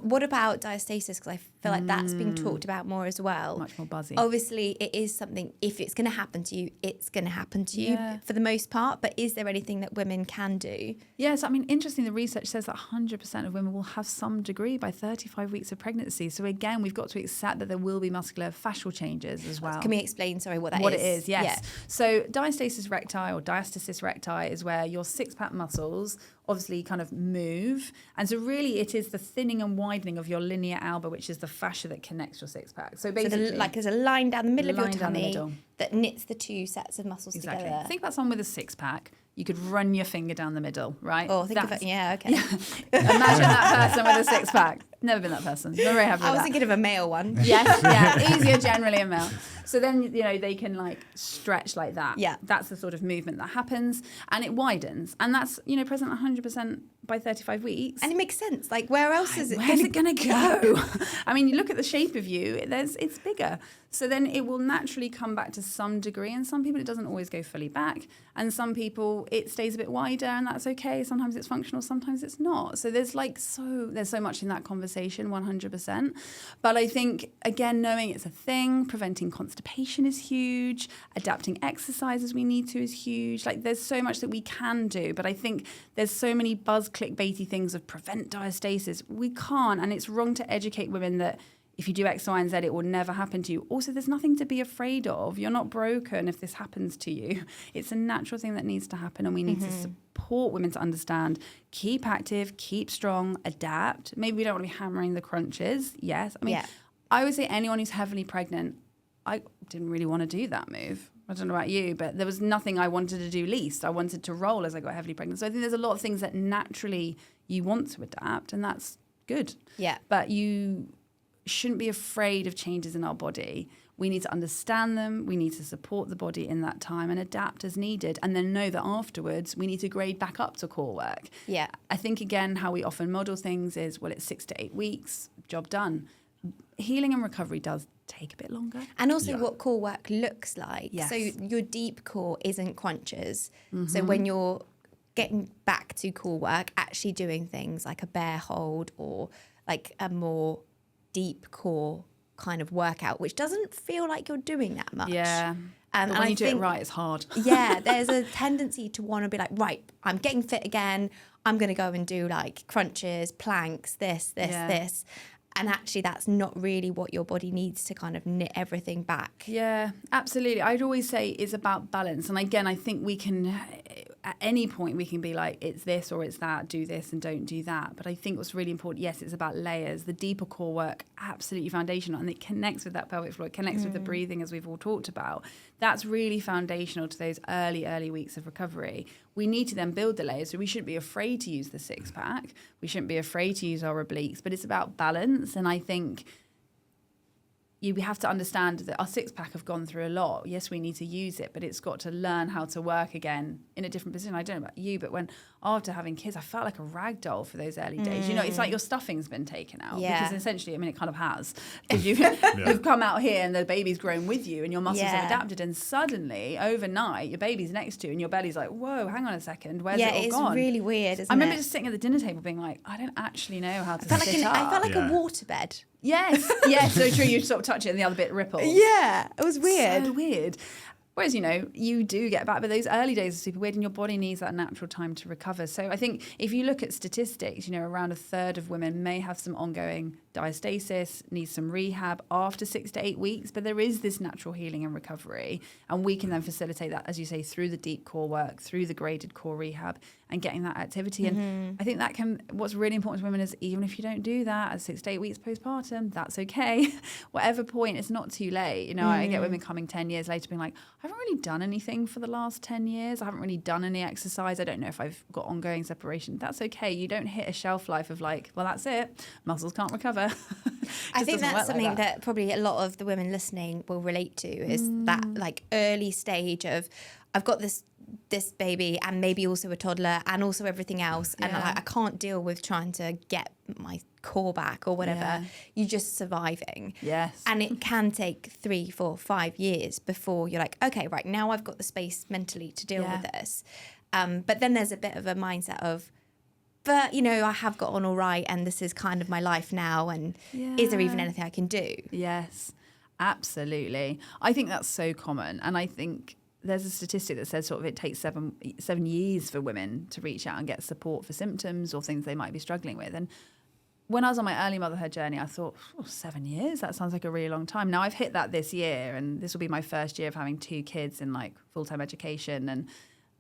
What about diastasis? Because I feel like that's being talked about more as well. Much more buzzy. Obviously, it is something, if it's going to happen to you, it's going to happen to you for the most part. But is there anything that women can do? Yes, interesting, the research says that 100% of women will have some degree by 35 weeks of pregnancy. So again, we've got to accept that there will be muscular fascial changes as well. Can we explain, what that is? What it is, yes. Yeah. So diastasis recti or diastasis recti is where your six-pack muscles obviously kind of move. And so really it is the thinning and widening of your linea alba, which is the fascia that connects your six-pack. So basically... there's a line down the middle of your tummy that knits the two sets of muscles together. Think about someone with a six-pack. You could run your finger down the middle, right? Oh, think of it. Yeah, okay. Yeah. Imagine that person with a six-pack. Never been that person. Not very happy with I was thinking of a male one. Yes, easier generally a male. So then, they can stretch like that. Yeah. That's the sort of movement that happens and it widens. And that's, present 100% by 35 weeks. And it makes sense. Where else is it? Where's it going to go? You look at the shape of you, it's bigger. So then it will naturally come back to some degree, and some people it doesn't always go fully back, and some people it stays a bit wider, and that's okay. Sometimes it's functional, sometimes it's not. So there's so much in that conversation, 100%. But I think, again, knowing it's a thing, preventing constipation is huge, adapting exercise as we need to is huge. Like, there's so much that we can do, but I think there's so many buzz clickbaity things of prevent diastasis. We can't, and it's wrong to educate women that if you do X, Y, and Z, it will never happen to you. Also, there's nothing to be afraid of. You're not broken if this happens to you. It's a natural thing that needs to happen, and we need to support women to understand, keep active, keep strong, adapt. Maybe we don't want to be hammering the crunches. Yes. I mean, I would say anyone who's heavily pregnant, I didn't really want to do that move. I don't know about you, but there was nothing I wanted to do least. I wanted to roll as I got heavily pregnant. So I think there's a lot of things that naturally you want to adapt, and that's good. Yeah. But you shouldn't be afraid of changes in our body. We need to understand them. We need to support the body in that time and adapt as needed, and then know that afterwards we need to grade back up to core work. Yeah. I think, again, how we often model things is, well, it's 6 to 8 weeks, job done. Healing and recovery does take a bit longer. And also what core work looks like. Yes. So your deep core isn't crunches. So when you're getting back to core work, actually doing things like a bear hold or like a more deep core kind of workout, which doesn't feel like you're doing that much. Yeah. But when you do it right, it's hard. Yeah, there's a tendency to want to be like, right, I'm getting fit again. I'm going to go and do like crunches, planks, this. And actually, that's not really what your body needs to kind of knit everything back. Yeah, absolutely. I'd always say it's about balance. And again, I think we can, at any point, we can be like, it's this or it's that, do this and don't do that. But I think what's really important, yes, it's about layers. The deeper core work, absolutely foundational. And it connects with that pelvic floor. It connects with the breathing, as we've all talked about. That's really foundational to those early weeks of recovery. We need to then build the layers. So we shouldn't be afraid to use the six pack. We shouldn't be afraid to use our obliques, but it's about balance. And I think we have to understand that our six pack have gone through a lot. Yes, we need to use it, but it's got to learn how to work again in a different position. I don't know about you, but after having kids, I felt like a rag doll for those early days. You know, it's like your stuffing's been taken out. Yeah. Because essentially, I mean, it kind of has. Because you've come out here and the baby's grown with you and your muscles have adapted, and suddenly, overnight, your baby's next to you and your belly's like, whoa, hang on a second, where's it all it's gone? really weird, isn't it? I remember just sitting at the dinner table being like, I don't actually know how to sit up. I felt like a waterbed. Yes, so true. You sort of touch it and the other bit ripples. Yeah, it was weird. So weird. Whereas, you know, you do get back, but those early days are super weird and your body needs that natural time to recover. So I think if you look at statistics, you know, around a third of women may have some ongoing diastasis, need some rehab after 6 to 8 weeks, but there is this natural healing and recovery. And we can then facilitate that, as you say, through the deep core work, through the graded core rehab and getting that activity. And I think what's really important to women is even if you don't do that at 6 to 8 weeks postpartum, that's okay. Whatever point, it's not too late. You know, I get women coming 10 years later being like, I haven't really done anything for the last 10 years. I haven't really done any exercise. I don't know if I've got ongoing separation. That's okay. You don't hit a shelf life of like, well, that's it. Muscles can't recover. I think that's something that probably a lot of the women listening will relate to is that like early stage of I've got this baby and maybe also a toddler and also everything else and I can't deal with trying to get my core back or whatever. You're just surviving. Yes. And it can take 3, 4, 5 years before you're like, okay, right, now I've got the space mentally to deal with this. But then there's a bit of a mindset of, but, you know, I have got on all right and this is kind of my life now and is there even anything I can do? Yes, absolutely. I think that's so common. And I think there's a statistic that says sort of it takes 7 years for women to reach out and get support for symptoms or things they might be struggling with. And when I was on my early motherhood journey, I thought, 7 years? That sounds like a really long time. Now I've hit that this year and this will be my first year of having 2 kids in like full-time education. And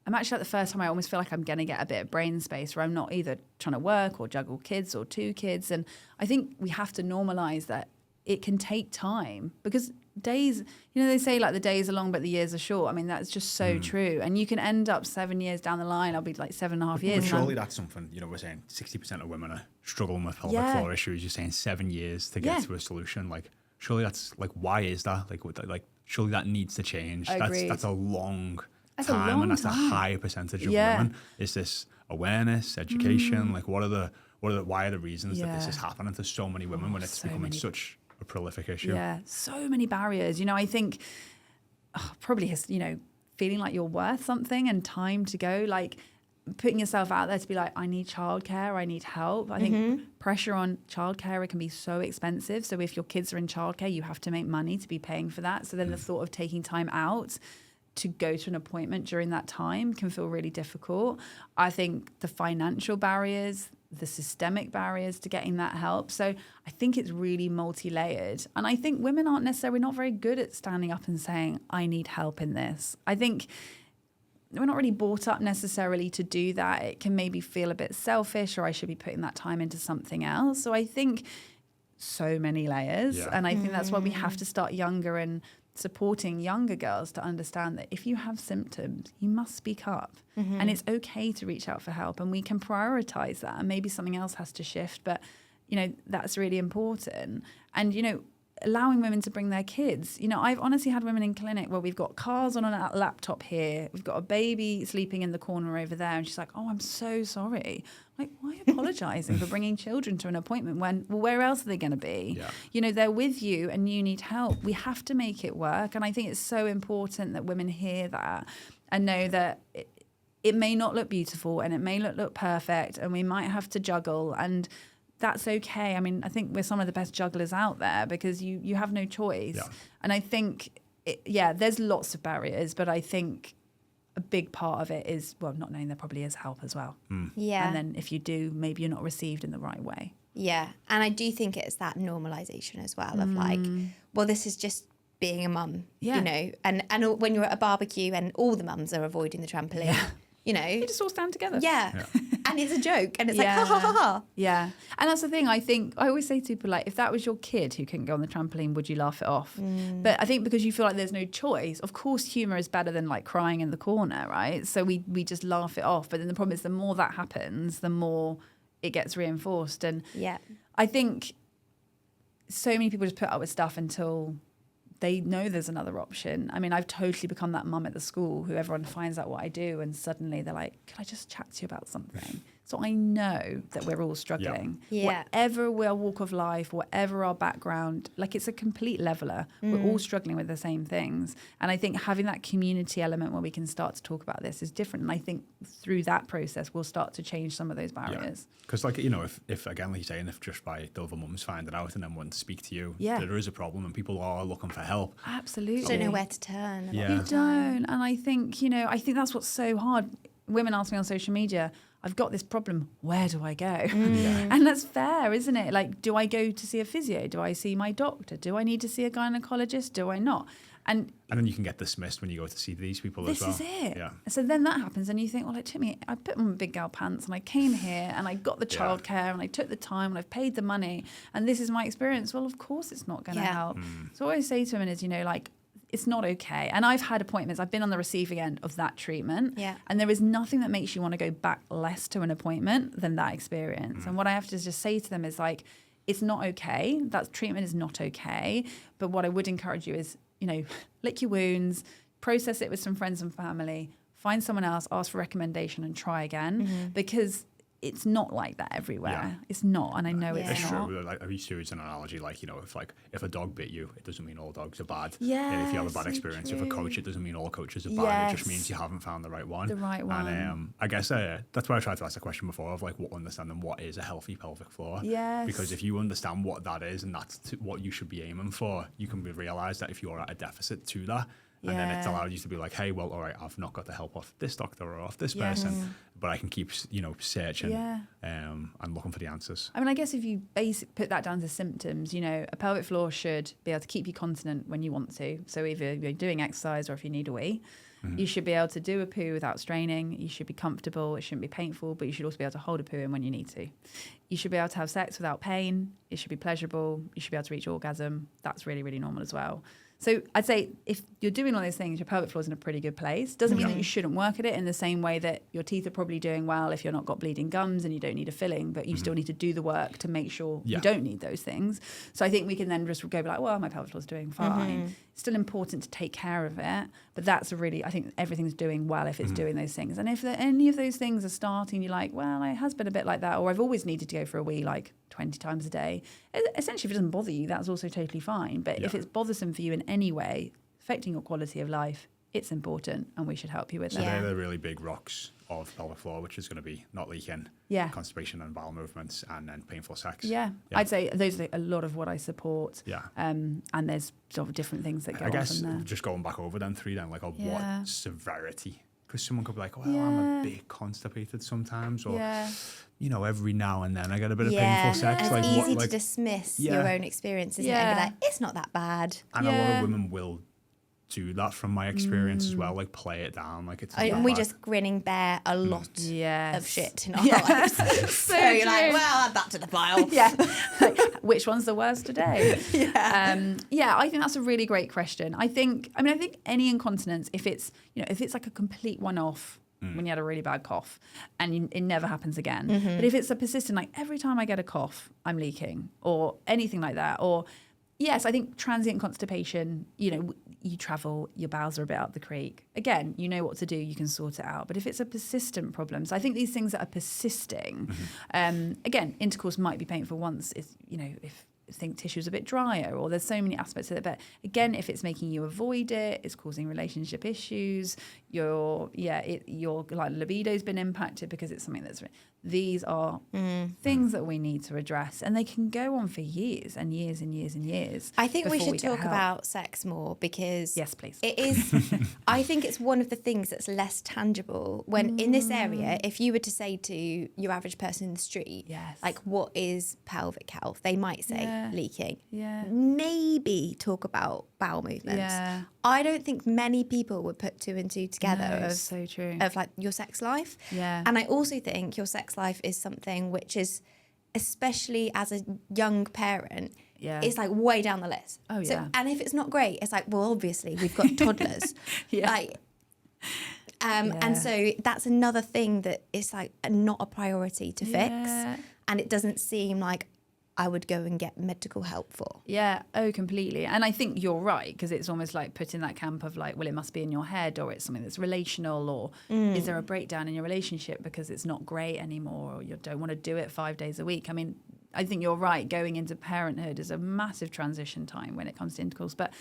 I'm actually at the first time I almost feel like I'm going to get a bit of brain space where I'm not either trying to work or juggle kids or 2 kids. And I think we have to normalize that it can take time because days, you know, they say like the days are long, but the years are short. I mean, that's just so true. And you can end up 7 years down the line. I'll be like 7.5 years. But surely that's something, you know, we're saying 60% of women are struggling with pelvic floor issues. You're saying 7 years to get to a solution. Like, surely that's like, why is that? Like, surely that needs to change. That's a long time and that's a high percentage of women. Is this awareness, education? Like, why are the reasons that this is happening to so many women when it's becoming such a prolific issue. Yeah, so many barriers. I think probably feeling like you're worth something and time to go, like putting yourself out there to be like, I need childcare, I need help. I think pressure on childcare, it can be so expensive. So if your kids are in childcare, you have to make money to be paying for that. So then the thought of taking time out to go to an appointment during that time can feel really difficult. I think the financial barriers, the systemic barriers to getting that help. So I think it's really multi-layered. And I think women aren't necessarily not very good at standing up and saying, I need help in this. I think we're not really brought up necessarily to do that. It can maybe feel a bit selfish, or I should be putting that time into something else. So I think so many layers. Yeah. And I think that's why we have to start younger and supporting younger girls to understand that if you have symptoms, you must speak up. And it's okay to reach out for help, and we can prioritize that, and maybe something else has to shift. But, that's really important. And, allowing women to bring their kids. I've honestly had women in clinic where we've got cars on a laptop here. We've got a baby sleeping in the corner over there. And she's like, oh, I'm so sorry. I'm like, why apologizing for bringing children to an appointment when, well, where else are they going to be? Yeah. They're with you and you need help. We have to make it work. And I think it's so important that women hear that and know that it may not look beautiful and it may not look perfect, and we might have to juggle, and that's okay. I mean, I think we're some of the best jugglers out there because you have no choice. Yeah. And I think, there's lots of barriers, but I think a big part of it is, well, not knowing there probably is help as well. Yeah. And then if you do, maybe you're not received in the right way. Yeah. And I do think it's that normalization as well of like, well, this is just being a mum, and when you're at a barbecue and all the mums are avoiding the trampoline, you just all stand together. Yeah. And it's a joke, and it's like, ha, ha, ha, ha. Yeah. And that's the thing. I think I always say to people, like, if that was your kid who couldn't go on the trampoline, would you laugh it off? But I think because you feel like there's no choice, of course, humor is better than like crying in the corner, right? So we just laugh it off. But then the problem is the more that happens, the more it gets reinforced. And I think so many people just put up with stuff until they know there's another option. I mean, I've totally become that mum at the school who everyone finds out what I do, and suddenly they're like, can I just chat to you about something? So I know that we're all struggling. Yeah. Whatever our walk of life, whatever our background, like it's a complete leveler. We're all struggling with the same things. And I think having that community element where we can start to talk about this is different. And I think through that process, we'll start to change some of those barriers. Because if again, like you're saying, if just by the other mums find it out and then want to speak to you, there is a problem and people are looking for help. Absolutely. You don't know where to turn. You don't. And I think, I think that's what's so hard. Women ask me on social media, I've got this problem, where do I go? And that's fair, isn't it? Like, do I go to see a physio? Do I see my doctor? Do I need to see a gynecologist? Do I not? And then you can get dismissed when you go to see these people as well. This is it. Yeah. So then that happens and you think, well, it took me, I put on my big girl pants and I came here and I got the childcare and I took the time and I've paid the money and this is my experience. Well, of course it's not going to help. So what I say to women is, it's not okay. And I've had appointments. I've been on the receiving end of that treatment. Yeah. And there is nothing that makes you want to go back less to an appointment than that experience. And what I have to just say to them is like, it's not okay. That treatment is not okay. But what I would encourage you is, lick your wounds, process it with some friends and family, find someone else, ask for recommendation and try again. Because it's not like that everywhere. Yeah. It's not, and I know it's not. True. Like, I used to use an analogy, like, if a dog bit you, it doesn't mean all dogs are bad. Yeah. And if you have a bad experience with a coach, it doesn't mean all coaches are bad. It just means you haven't found the right one. And I guess that's why I tried to ask the question before of like understanding what is a healthy pelvic floor. Yes. Because if you understand what that is and that's what you should be aiming for, you can realize that if you're at a deficit to that, and then it's allowed you to be like, hey, well, all right, I've not got the help off this doctor or off this person, but I can keep, searching and looking for the answers. I mean, I guess if you put that down to symptoms, a pelvic floor should be able to keep you continent when you want to. So either you're doing exercise or if you need a wee, you should be able to do a poo without straining. You should be comfortable. It shouldn't be painful, but you should also be able to hold a poo in when you need to. You should be able to have sex without pain. It should be pleasurable. You should be able to reach orgasm. That's really, really normal as well. So I'd say if you're doing all those things, your pelvic floor is in a pretty good place. Doesn't mean that you shouldn't work at it in the same way that your teeth are probably doing well if you're not got bleeding gums and you don't need a filling, but you still need to do the work to make sure you don't need those things. So I think we can then just go like, well, my pelvic floor is doing fine. It's still important to take care of it, but that's I think everything's doing well if it's doing those things. And if any of those things are starting, you're like, well, it has been a bit like that, or I've always needed to go for a wee like 20 times a day. Essentially, if it doesn't bother you, that's also totally fine. But if it's bothersome for you in any way, affecting your quality of life, it's important, and we should help you with that. So they're the really big rocks of pelvic floor, which is going to be not leaking, constipation and bowel movements, and then painful sex. I'd say those are a lot of what I support. And there's sort of different things that go on from there. I guess just going back over them three then, like what severity? Because someone could be like, well, I'm a bit constipated sometimes, or every now and then I get a bit of painful sex. It's like easy to dismiss your own experience, isn't it? And be like, it's not that bad. And a lot of women will do that from my experience as well, like play it down like it's not we bad. just grinning bear a lot of shit in our lives. So you're like, well, add that to the pile. Which one's the worst today? I think that's a really great question. I think any incontinence, if it's like a complete one-off when you had a really bad cough and it never happens again, but if it's a persistent, like every time I get a cough I'm leaking or anything like that, or yes, I think transient constipation, you travel, your bowels are a bit up the creek. Again, you know what to do, you can sort it out. But if it's a persistent problem, so I think these things that are persisting, again, intercourse might be painful once, if tissue's a bit drier, or there's so many aspects of it. But again, if it's making you avoid it, it's causing relationship issues, your like libido's been impacted because it's something that's... These are things that we need to address, and they can go on for years and years and years and years. I think we should talk about sex more because... Yes, please. It is... I think it's one of the things that's less tangible when in this area, if you were to say to your average person in the street, like, what is pelvic health? They might say leaking. Maybe talk about bowel movements. I don't think many people would put two and two together so true. Of like your sex life. And I also think your sex life is something which is, especially as a young parent, it's like way down the list. And if it's not great, it's like, well, obviously we've got toddlers. And so that's another thing that is like not a priority to fix, and it doesn't seem like I would go and get medical help for. Completely. And I think you're right, because it's almost like put in that camp of like, well, it must be in your head, or it's something that's relational, or is there a breakdown in your relationship because it's not great anymore, or you don't want to do it 5 days a week. I mean, I think you're right. Going into parenthood is a massive transition time when it comes to intercourse. But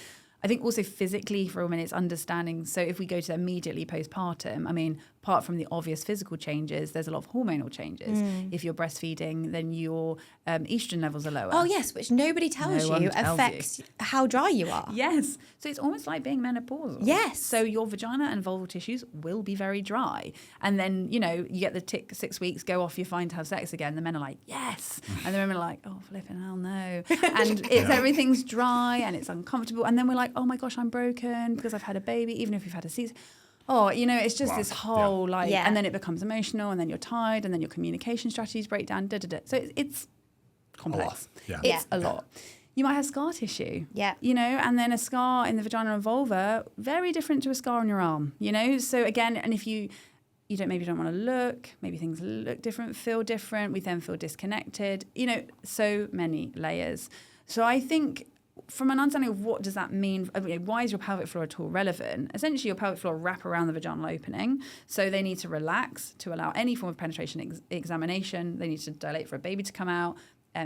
I think also physically for women, it's understanding. So if we go to immediately postpartum, I mean, apart from the obvious physical changes, there's a lot of hormonal changes. If you're breastfeeding, then your estrogen levels are lower. Oh, yes, which nobody tells you affects how dry you are. Yes. So it's almost like being menopausal. Yes. So your vagina and vulval tissues will be very dry. And then, you get the tick 6 weeks, go off, you're fine to have sex again. The men are like, yes. And the women are like, oh, flipping hell no. And everything's dry and it's uncomfortable. And then we're like, oh my gosh, I'm broken because I've had a baby, even if you've had a C-section. Oh, it's just this whole and then it becomes emotional, and then you're tired, and then your communication strategies break down. So it's complex. It's a lot. You might have scar tissue. And then a scar in the vagina and vulva, very different to a scar on your arm. So again, and if you maybe don't want to look, maybe things look different, feel different. We then feel disconnected. So many layers. So I think, from an understanding of what does that mean, why is your pelvic floor at all relevant? Essentially, your pelvic floor wrap around the vaginal opening, so they need to relax to allow any form of penetration examination. They need to dilate for a baby to come out,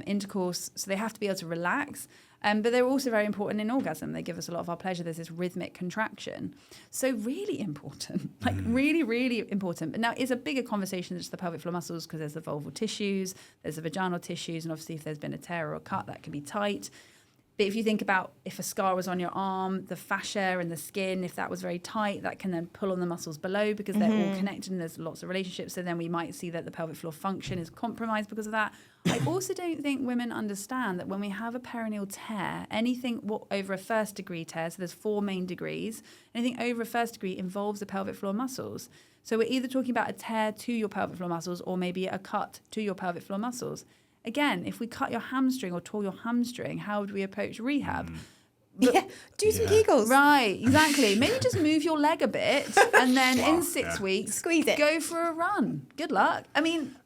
intercourse, so they have to be able to relax. But they're also very important in orgasm. They give us a lot of our pleasure. There's this rhythmic contraction. So really important, really, really important. But now it's a bigger conversation than just the pelvic floor muscles, because there's the vulval tissues, there's the vaginal tissues, and obviously if there's been a tear or a cut, that can be tight. But if you think about if a scar was on your arm, the fascia and the skin, if that was very tight, that can then pull on the muscles below because they're all connected and there's lots of relationships. So then we might see that the pelvic floor function is compromised because of that. I also don't think women understand that when we have a perineal tear, anything over a first degree tear, so there's 4 main degrees, anything over a first degree involves the pelvic floor muscles. So we're either talking about a tear to your pelvic floor muscles or maybe a cut to your pelvic floor muscles. Again, if we cut your hamstring or tore your hamstring, how would we approach rehab? Yeah, do some kegels. Right, exactly. Maybe just move your leg a bit, and then in 6 weeks, squeeze it. Go for a run. Good luck. I mean,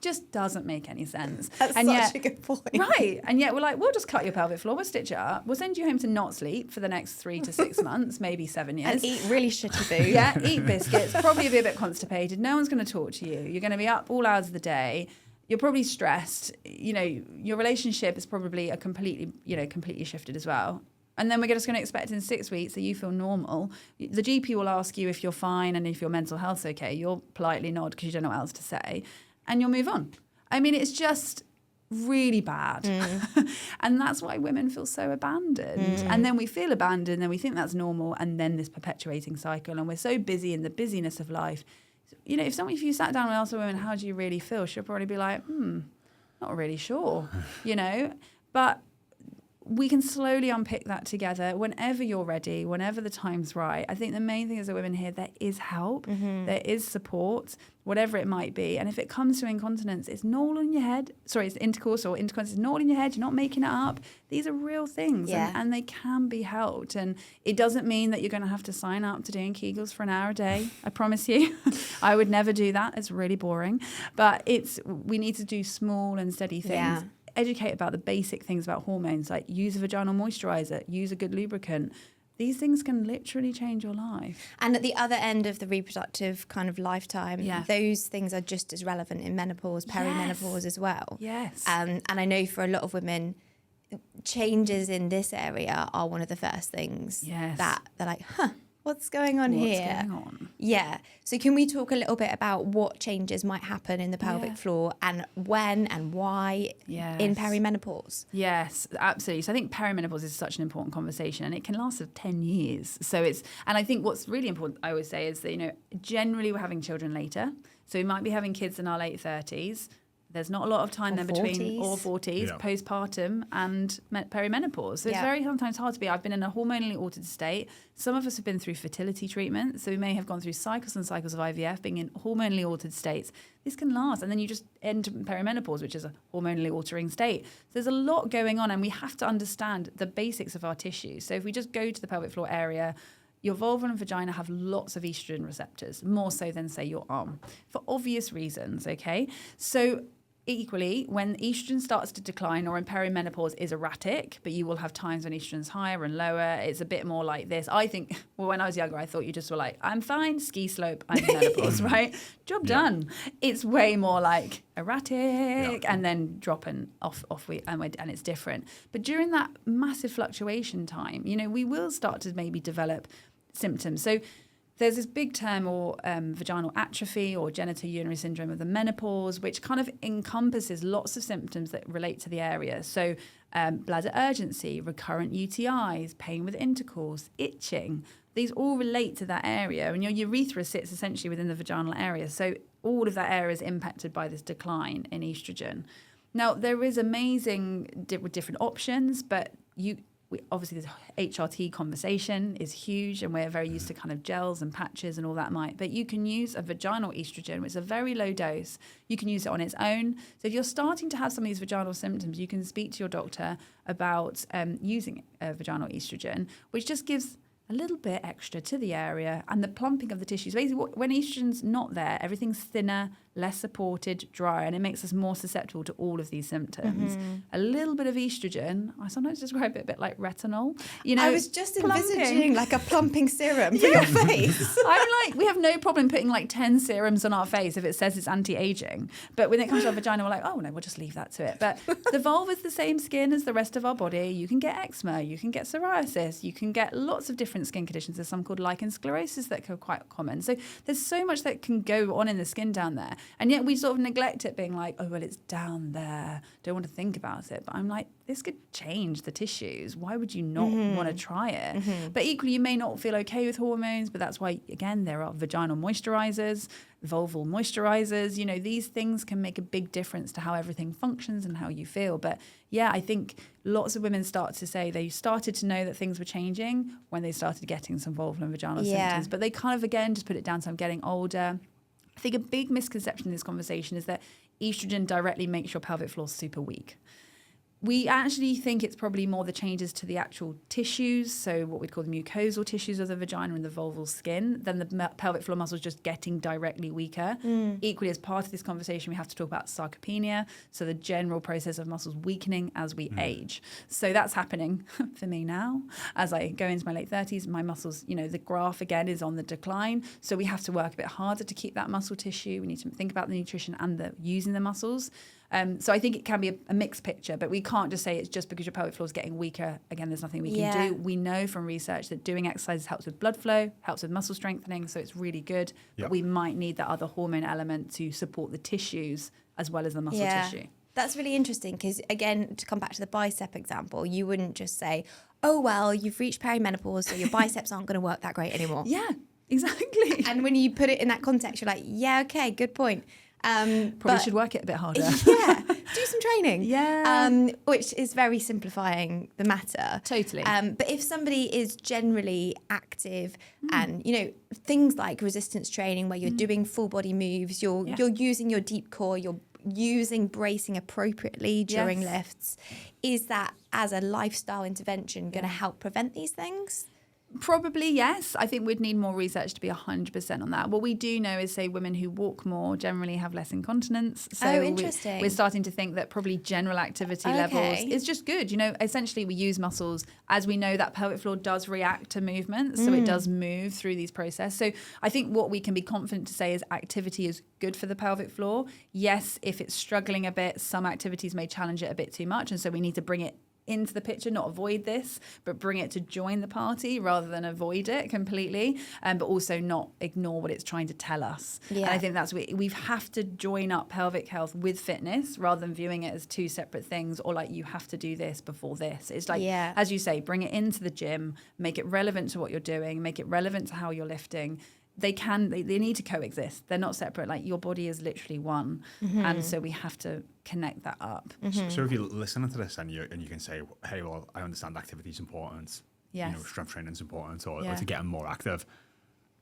just doesn't make any sense. That's such a good point. Right, and yet we're like, we'll just cut your pelvic floor, we'll stitch it up, we'll send you home to not sleep for the next 3 to 6 months, maybe 7 years. And eat really shitty food. Yeah, eat biscuits, probably be a bit constipated. No one's going to talk to you. You're going to be up all hours of the day. You're probably stressed. You know, your relationship is probably completely shifted as well. And then we're just going to expect in 6 weeks that you feel normal. The GP will ask you if you're fine and if your mental health's okay. You'll politely nod because you don't know what else to say. And you'll move on. I mean, it's just really bad. And that's why women feel so abandoned. And then we feel abandoned and we think that's normal. And then this perpetuating cycle. And we're so busy in the busyness of life. You know, if you sat down and asked a woman, how do you really feel? She'll probably be like, not really sure, you know. But we can slowly unpick that together whenever you're ready, whenever the time's right. I think the main thing is that women here, there is help, there is support, whatever it might be. And if it comes to incontinence, it's not all in your head. Sorry, it's intercourse or incontinence, it's not all in your head. You're not making it up. These are real things and they can be helped. And it doesn't mean that you're going to have to sign up to doing kegels for an hour a day. I promise you. I would never do that. It's really boring. But we need to do small and steady things. Yeah. Educate about the basic things about hormones, like use a vaginal moisturizer, use a good lubricant. These things can literally change your life. And at the other end of the reproductive kind of lifetime, those things are just as relevant in menopause, perimenopause as well. Yes. And I know for a lot of women, changes in this area are one of the first things that they're like, what's going on here? What's going on? Yeah. So can we talk a little bit about what changes might happen in the pelvic floor and when and why in perimenopause? Yes, absolutely. So I think perimenopause is such an important conversation and it can last for 10 years. And I think what's really important, I always say, is that, you know, generally we're having children later. So we might be having kids in our late 30s. There's not a lot of time then between 40s, postpartum and perimenopause. So it's very sometimes hard to be. I've been in a hormonally altered state. Some of us have been through fertility treatment. So we may have gone through cycles and cycles of IVF, being in hormonally altered states. This can last. And then you just enter perimenopause, which is a hormonally altering state. So there's a lot going on and we have to understand the basics of our tissues. So if we just go to the pelvic floor area, your vulva and vagina have lots of estrogen receptors, more so than, say, your arm, for obvious reasons, okay? So equally, when estrogen starts to decline or in perimenopause is erratic, but you will have times when estrogen's higher and lower, it's a bit more like this. I think, well, when I was younger, I thought you just were like, I'm fine, ski slope, I'm in menopause, right? Job done. It's way more like erratic and then dropping off and it's different. But during that massive fluctuation time, you know, we will start to maybe develop symptoms. So there's this big term or vaginal atrophy or genitourinary syndrome of the menopause, which kind of encompasses lots of symptoms that relate to the area. So bladder urgency, recurrent UTIs, pain with intercourse, itching. These all relate to that area. And your urethra sits essentially within the vaginal area. So all of that area is impacted by this decline in estrogen. Now, there is amazing different options, but obviously this HRT conversation is huge and we're very used to kind of gels and patches and all that but you can use a vaginal estrogen, which is a very low dose. You can use it on its own. So if you're starting to have some of these vaginal symptoms, you can speak to your doctor about using a vaginal estrogen, which just gives a little bit extra to the area and the plumping of the tissues. Basically, when estrogen's not there, everything's thinner, less supported, drier, and it makes us more susceptible to all of these symptoms. A little bit of estrogen, I sometimes describe it a bit like retinol. You know, I was just envisaging like a plumping serum for your face. I'm like, we have no problem putting like 10 serums on our face if it says it's anti-aging. But when it comes to our vagina, we're like, oh no, we'll just leave that to it. But the vulva is the same skin as the rest of our body. You can get eczema, you can get psoriasis, you can get lots of different skin conditions. There's some called lichen sclerosis that are quite common. So there's so much that can go on in the skin down there. And yet we sort of neglect it, being like, oh, well, it's down there. Don't want to think about it. But I'm like, this could change the tissues. Why would you not want to try it? But equally, you may not feel okay with hormones, but that's why, again, there are vaginal moisturizers, vulval moisturizers. You know, these things can make a big difference to how everything functions and how you feel. But yeah, I think lots of women start to say they started to know that things were changing when they started getting some vulval and vaginal symptoms. But they kind of, again, just put it down to I'm getting older. I think a big misconception in this conversation is that estrogen directly makes your pelvic floor super weak. We actually think it's probably more the changes to the actual tissues, so what we'd call the mucosal tissues of the vagina and the vulval skin, than the pelvic floor muscles just getting directly weaker. Equally, as part of this conversation, we have to talk about sarcopenia, so the general process of muscles weakening as we age. So that's happening for me now. As I go into my late 30s, my muscles, the graph again is on the decline. So we have to work a bit harder to keep that muscle tissue. We need to think about the nutrition and using the muscles. So I think it can be a mixed picture, but we can't just say it's just because your pelvic floor is getting weaker. Again, there's nothing we can do. We know from research that doing exercises helps with blood flow, helps with muscle strengthening, so it's really good. Yep. But we might need that other hormone element to support the tissues as well as the muscle tissue. That's really interesting because, again, to come back to the bicep example, you wouldn't just say, oh, well, you've reached perimenopause, so your biceps aren't going to work that great anymore. Yeah, exactly. And when you put it in that context, you're like, yeah, okay, good point. Probably should work it a bit harder. Yeah, do some training. Yeah. Which is very simplifying the matter. Totally. But if somebody is generally active and, things like resistance training where you're doing full body moves, you're using your deep core, you're using bracing appropriately during lifts, is that as a lifestyle intervention going to help prevent these things? Probably, yes. I think we'd need more research to be 100% on that. What we do know is, say, women who walk more generally have less incontinence. So interesting. We're starting to think that probably general activity levels is just good. Essentially we use muscles. As we know, that pelvic floor does react to movement. So it does move through these processes. So I think what we can be confident to say is activity is good for the pelvic floor. Yes, if it's struggling a bit, some activities may challenge it a bit too much. And so we need to bring it into the picture, not avoid this, but bring it to join the party rather than avoid it completely, but also not ignore what it's trying to tell us. Yeah. And I think that's we have to join up pelvic health with fitness rather than viewing it as two separate things, or like you have to do this before this. It's like, as you say, bring it into the gym, make it relevant to what you're doing, make it relevant to how you're lifting. They need to coexist. They're not separate. Like, your body is literally one. And so we have to connect that up. So if you're listening to this and you can say, hey, well, I understand activity is important. Yes. Strength training is important or to get more active.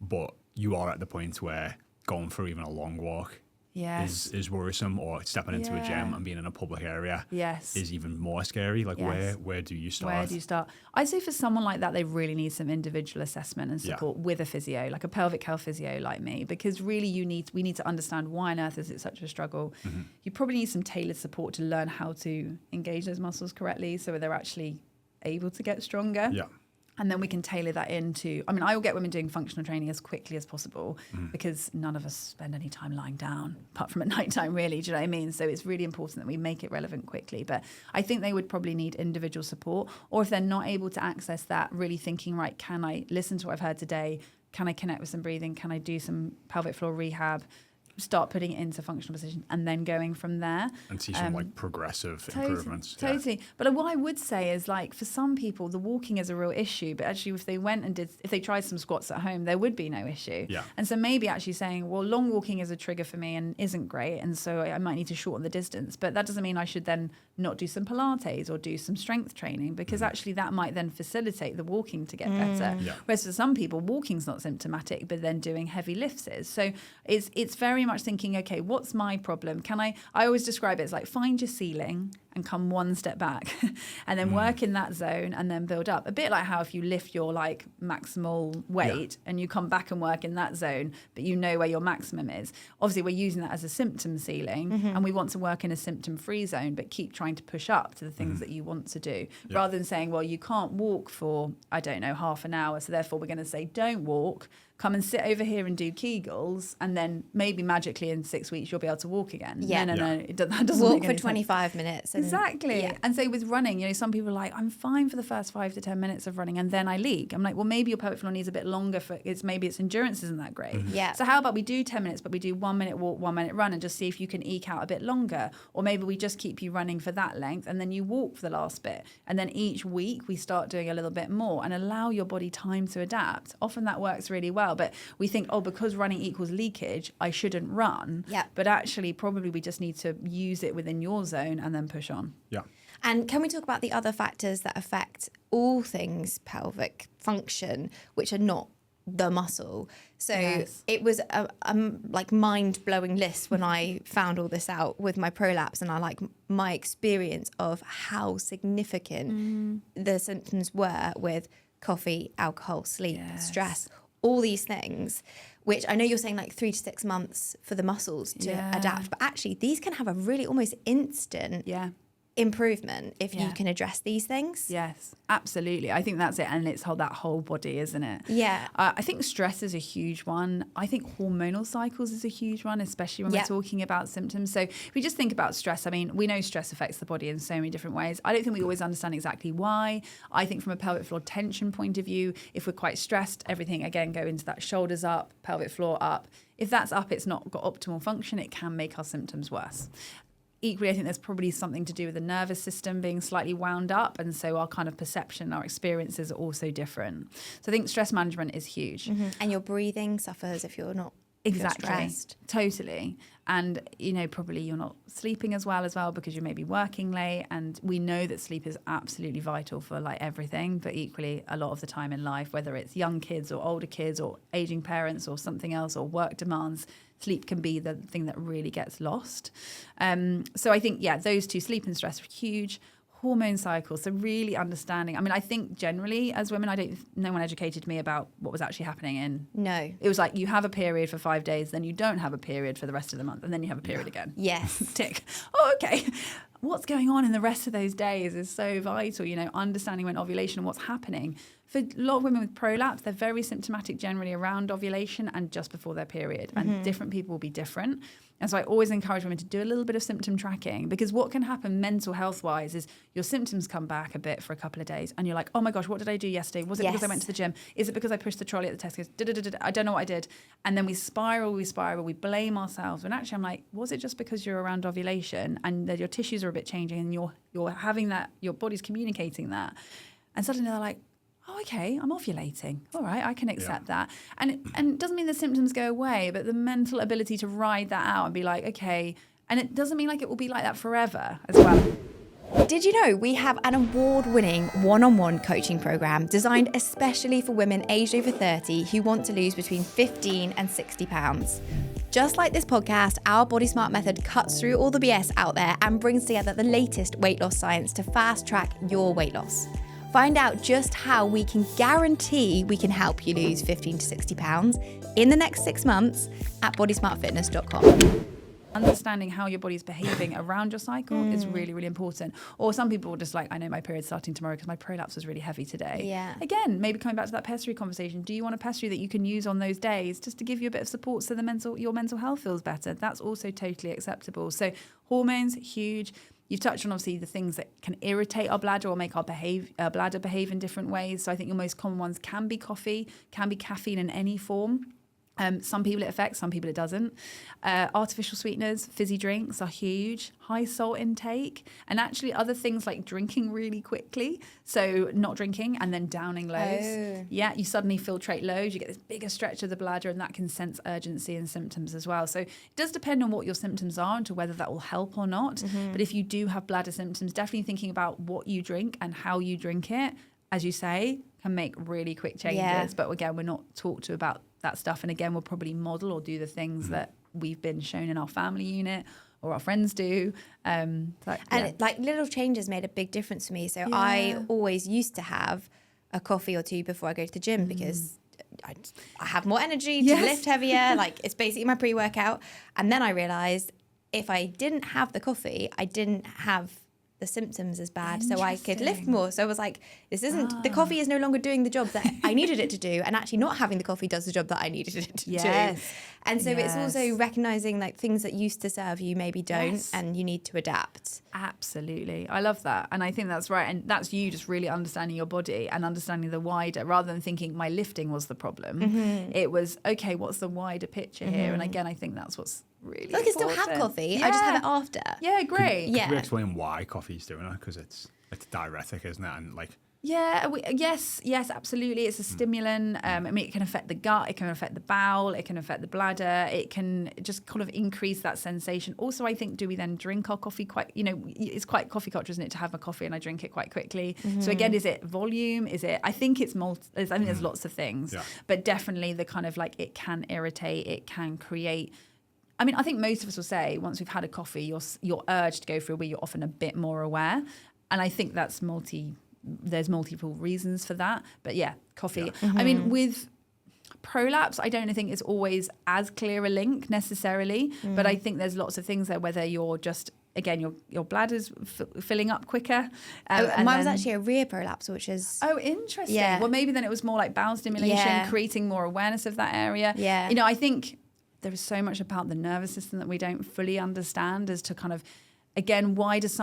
But you are at the point where going for even a long walk is worrisome, or stepping into a gym and being in a public area is even more scary. Like, where do you start? Where do you start? I'd say for someone like that, they really need some individual assessment and support with a physio, like a pelvic health physio like me, because really we need to understand why on earth is it such a struggle. You probably need some tailored support to learn how to engage those muscles correctly so they're actually able to get stronger. Yeah. And then we can tailor that into, I will get women doing functional training as quickly as possible because none of us spend any time lying down, apart from at nighttime, really. Do you know what I mean? So it's really important that we make it relevant quickly. But I think they would probably need individual support. Or if they're not able to access that, really thinking, right, can I listen to what I've heard today? Can I connect with some breathing? Can I do some pelvic floor rehab? Start putting it into functional position and then going from there. And see some progressive improvements. Totally. But what I would say is, like, for some people, the walking is a real issue. But actually, if they tried some squats at home, there would be no issue. Yeah. And so maybe actually saying, well, long walking is a trigger for me and isn't great. And so I might need to shorten the distance. But that doesn't mean I should then not do some Pilates or do some strength training, because actually that might then facilitate the walking to get better. Yeah. Whereas for some people, walking's not symptomatic, but then doing heavy lifts is. So it's very much thinking, okay, what's my problem? I always describe it as like, find your ceiling and come one step back and then work in that zone and then build up. A bit like how if you lift your like maximal weight and you come back and work in that zone, but you know where your maximum is. Obviously, we're using that as a symptom ceiling and we want to work in a symptom-free zone, but keep trying to push up to the things that you want to do, rather than saying, well, you can't walk for, I don't know, half an hour, so therefore we're going to say, don't walk, come and sit over here and do kegels, and then maybe magically in 6 weeks you'll be able to walk again. No, that doesn't walk make any for 25 minutes. Exactly. And so with running, some people are like, I'm fine for the first 5 to 10 minutes of running and then I leak. I'm like, well, maybe your pelvic floor needs a bit longer maybe its endurance isn't that great. Yeah. So how about we do 10 minutes, but we do 1 minute walk, 1 minute run, and just see if you can eke out a bit longer. Or maybe we just keep you running for that length and then you walk for the last bit. And then each week we start doing a little bit more and allow your body time to adapt. Often that works really well. But we think, because running equals leakage, I shouldn't run. Yeah. But actually, probably we just need to use it within your zone and then push on. Yeah. And can we talk about the other factors that affect all things pelvic function, which are not the muscle. So it was a like mind-blowing list when I found all this out with my prolapse, and I like my experience of how significant the symptoms were with coffee, alcohol, sleep, stress, all these things, which I know you're saying like 3 to 6 months for the muscles to adapt, but actually these can have a really almost instant improvement if you can address these things. Yes, absolutely. I think that's it. And it's that whole body, isn't it? Yeah. I think stress is a huge one. I think hormonal cycles is a huge one, especially when we're talking about symptoms. So if we just think about stress, I mean, we know stress affects the body in so many different ways. I don't think we always understand exactly why. I think from a pelvic floor tension point of view, if we're quite stressed, everything again go into that shoulders up, pelvic floor up. If that's up, it's not got optimal function, it can make our symptoms worse. Equally, I think there's probably something to do with the nervous system being slightly wound up, and so our kind of perception, our experiences are also different. So I think stress management is huge. And your breathing suffers if you're not stressed. Totally. And, probably you're not sleeping as well because you may be working late, and we know that sleep is absolutely vital for like everything, but equally a lot of the time in life, whether it's young kids or older kids or aging parents or something else or work demands, sleep can be the thing that really gets lost. So I think, those two, sleep and stress, are huge. Hormone cycles, so really understanding. I mean, I think generally as women, no one educated me about what was actually happening No. It was like you have a period for 5 days, then you don't have a period for the rest of the month, and then you have a period again. Yes. Tick. Oh, okay. What's going on in the rest of those days is so vital, understanding when ovulation and what's happening. For a lot of women with prolapse, they're very symptomatic generally around ovulation and just before their period. And different people will be different. And so I always encourage women to do a little bit of symptom tracking, because what can happen mental health wise is your symptoms come back a bit for a couple of days and you're like, oh my gosh, what did I do yesterday? Was it because I went to the gym? Is it because I pushed the trolley at the Tesco's? I don't know what I did. And then we spiral, we blame ourselves. And actually I'm like, was it just because you're around ovulation and that your tissues are a bit changing and you're having that, your body's communicating that? And suddenly they're like, oh, okay, I'm ovulating. All right, I can accept that. And it doesn't mean the symptoms go away, but the mental ability to ride that out and be like, okay, and it doesn't mean like it will be like that forever as well. Did you know we have an award-winning one-on-one coaching program designed especially for women aged over 30 who want to lose between 15 and 60 pounds? Just like this podcast, our Body Smart method cuts through all the BS out there and brings together the latest weight loss science to fast-track your weight loss. Find out just how we can guarantee we can help you lose 15 to 60 pounds in the next 6 months at bodysmartfitness.com. Understanding how your body's behaving around your cycle is really, really important. Or some people are just like, I know my period's starting tomorrow because my prolapse was really heavy today. Yeah. Again, maybe coming back to that pessary conversation, do you want a pessary that you can use on those days just to give you a bit of support so your mental health feels better? That's also totally acceptable. So hormones, huge. You've touched on, obviously, the things that can irritate our bladder or make our bladder behave in different ways. So I think your most common ones can be coffee, can be caffeine in any form. Some people it affects, some people it doesn't. Artificial sweeteners, fizzy drinks are huge. High salt intake, and actually other things like drinking really quickly. So not drinking and then downing loads. Oh. Yeah, you suddenly filtrate loads. You get this bigger stretch of the bladder, and that can sense urgency and symptoms as well. So it does depend on what your symptoms are and to whether that will help or not. But if you do have bladder symptoms, definitely thinking about what you drink and how you drink it, as you say, can make really quick changes. Yeah. But again, we're not talked to about that stuff. And again, we'll probably model or do the things that we've been shown in our family unit or our friends do. Like little changes made a big difference for me. So I always used to have a coffee or two before I go to the gym because I have more energy to lift heavier. Like it's basically my pre-workout. And then I realized if I didn't have the coffee, I didn't have the symptoms as bad, so I could lift more. So I was like, this isn't, the coffee is no longer doing the job that I needed it to do, and actually not having the coffee does the job that I needed it to do. And so it's also recognizing like things that used to serve you maybe don't, and you need to adapt. Absolutely. I love that. And I think that's right. And that's you just really understanding your body and understanding the wider, rather than thinking my lifting was the problem. It was, okay, what's the wider picture here? And again, I think that's what's really I can still have coffee. I just have it after. Yeah, great. Could we explain why coffee's doing it? Because it's diuretic, isn't it? And like Yes, absolutely. It's a stimulant. I mean, it can affect the gut, it can affect the bowel, it can affect the bladder. It can just kind of increase that sensation. Also, I think, do we then drink our coffee quite, it's quite coffee culture, isn't it, to have a coffee and I drink it quite quickly. So again, is it volume? I think it's I think there's lots of things, but definitely the kind of like, it can irritate, it can create. I mean, I think most of us will say once we've had a coffee, your urge to go for a wee, you're often a bit more aware. And I think that's there's multiple reasons for that. But yeah, coffee. Yeah. I mean, with prolapse, I don't think it's always as clear a link necessarily, but I think there's lots of things there, whether you're just, again, your bladder's filling up quicker. Mine was actually a rear prolapse, which is... Oh, interesting. Yeah. Well, maybe then it was more like bowel stimulation, creating more awareness of that area. Yeah. I think there is so much about the nervous system that we don't fully understand as to kind of, again, why does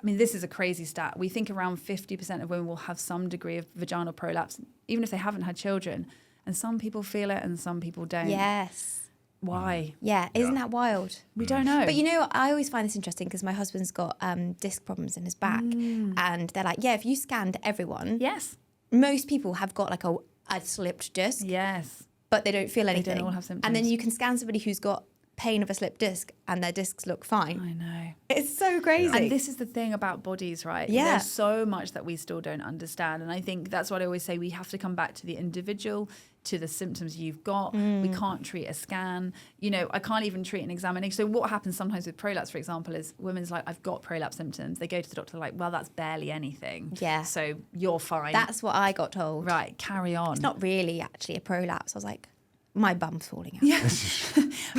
this is a crazy stat. We think around 50% of women will have some degree of vaginal prolapse, even if they haven't had children. And some people feel it and some people don't. Yes. Why? Yeah, isn't that wild? We don't know. But I always find this interesting because my husband's got disc problems in his back. And they're like, if you scanned everyone, yes, most people have got like a slipped disc. Yes. But they don't feel anything. They don't all have symptoms. And then you can scan somebody who's got pain of a slipped disc and their discs look fine. I know. It's so crazy. And this is the thing about bodies, right? Yeah. There's so much that we still don't understand. And I think that's what I always say. We have to come back to the individual, to the symptoms you've got. We can't treat a scan. I can't even treat an examination. So what happens sometimes with prolapse, for example, is women's like, I've got prolapse symptoms. They go to the doctor like, well, that's barely anything. Yeah. So you're fine. That's what I got told. Right, carry on. It's not really actually a prolapse. I was like, my bum's falling out. Yeah.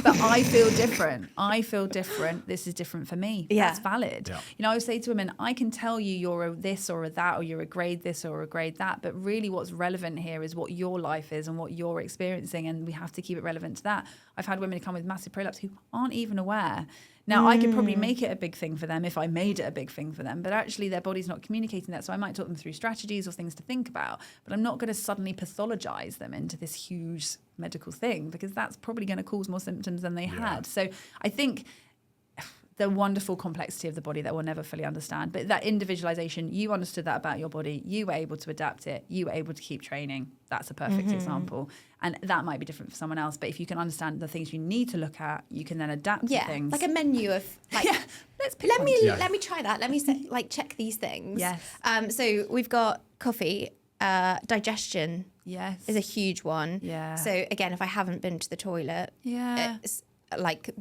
But I feel different. This is different for me. Yeah. That's valid. Yeah. I would say to women, I can tell you you're a this or a that, or you're a grade this or a grade that. But really what's relevant here is what your life is and what you're experiencing. And we have to keep it relevant to that. I've had women come with massive prolapse who aren't even aware. Now, I could probably make it a big thing for them if I made it a big thing for them, but actually their body's not communicating that. So I might talk them through strategies or things to think about, but I'm not going to suddenly pathologize them into this huge medical thing because that's probably going to cause more symptoms than they had. So I think the wonderful complexity of the body that we'll never fully understand, but that individualization, you understood that about your body, you were able to adapt it, you were able to keep training. That's a perfect example. And that might be different for someone else, but if you can understand the things you need to look at, you can then adapt to things. Like a menu of like, let's pick let me try that. Let me check these things. Yes. So we've got coffee, digestion. Yes. Is a huge one. Yeah. So again, if I haven't been to the toilet, it's like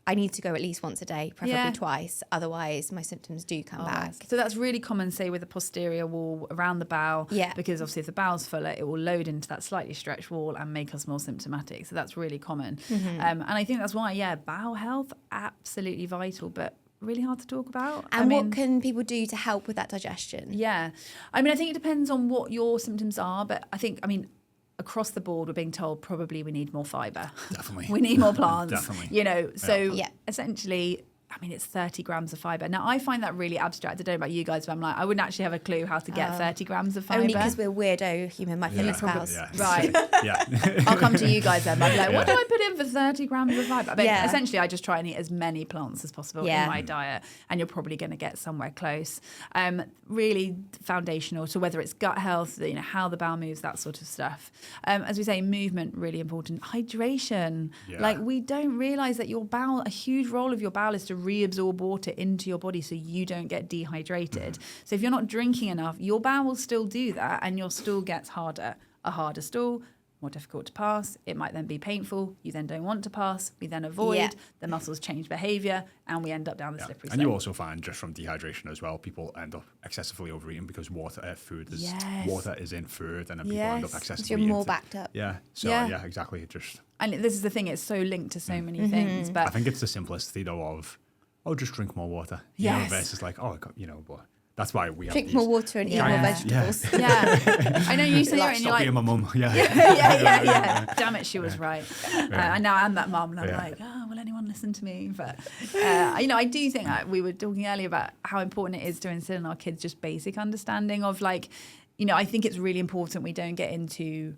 I need to go at least once a day, preferably twice. Otherwise, my symptoms do come back. So that's really common, say, with the posterior wall around the bowel. Yeah. Because obviously if the bowel's fuller, it will load into that slightly stretched wall and make us more symptomatic. So that's really common. And I think that's why, bowel health, absolutely vital, but really hard to talk about. And what can people do to help with that digestion? Yeah. I think it depends on what your symptoms are, but across the board, we're being told probably we need more fibre. Definitely. We need more plants. Definitely. So essentially, it's 30 grams of fibre. Now, I find that really abstract. I don't know about you guys, but I'm like, I wouldn't actually have a clue how to get 30 grams of fibre. Only because we're weirdo human, my Phillips pals. Yeah. Right. I'll come to you guys then. I'll be like, what do I put in for 30 grams of fibre? But essentially, I just try and eat as many plants as possible in my diet, and you're probably going to get somewhere close. Really foundational to whether it's gut health, how the bowel moves, that sort of stuff. As we say, movement, really important. Hydration. Yeah. Like, we don't realise that your bowel, a huge role of your bowel is to reabsorb water into your body so you don't get dehydrated. So if you're not drinking enough, your bowel will still do that and your stool gets harder. A harder stool, more difficult to pass. It might then be painful. You then don't want to pass. We then avoid. The muscles change behaviour and we end up down the slippery slope. And you also find just from dehydration as well, people end up excessively overeating because water is in food, and then people end up excessively. So you're more backed up. Yeah. So exactly. And this is the thing; it's so linked to so many things. But I think it's the simplicity though of, just drink more water. Versus like, but that's why we drink more water and eat more vegetables. I know you say it and you're like, my mum. Damn it, she was right. And now I'm that mum, and I'm like, will anyone listen to me? But I do think we were talking earlier about how important it is to instill in our kids just basic understanding of I think it's really important we don't get into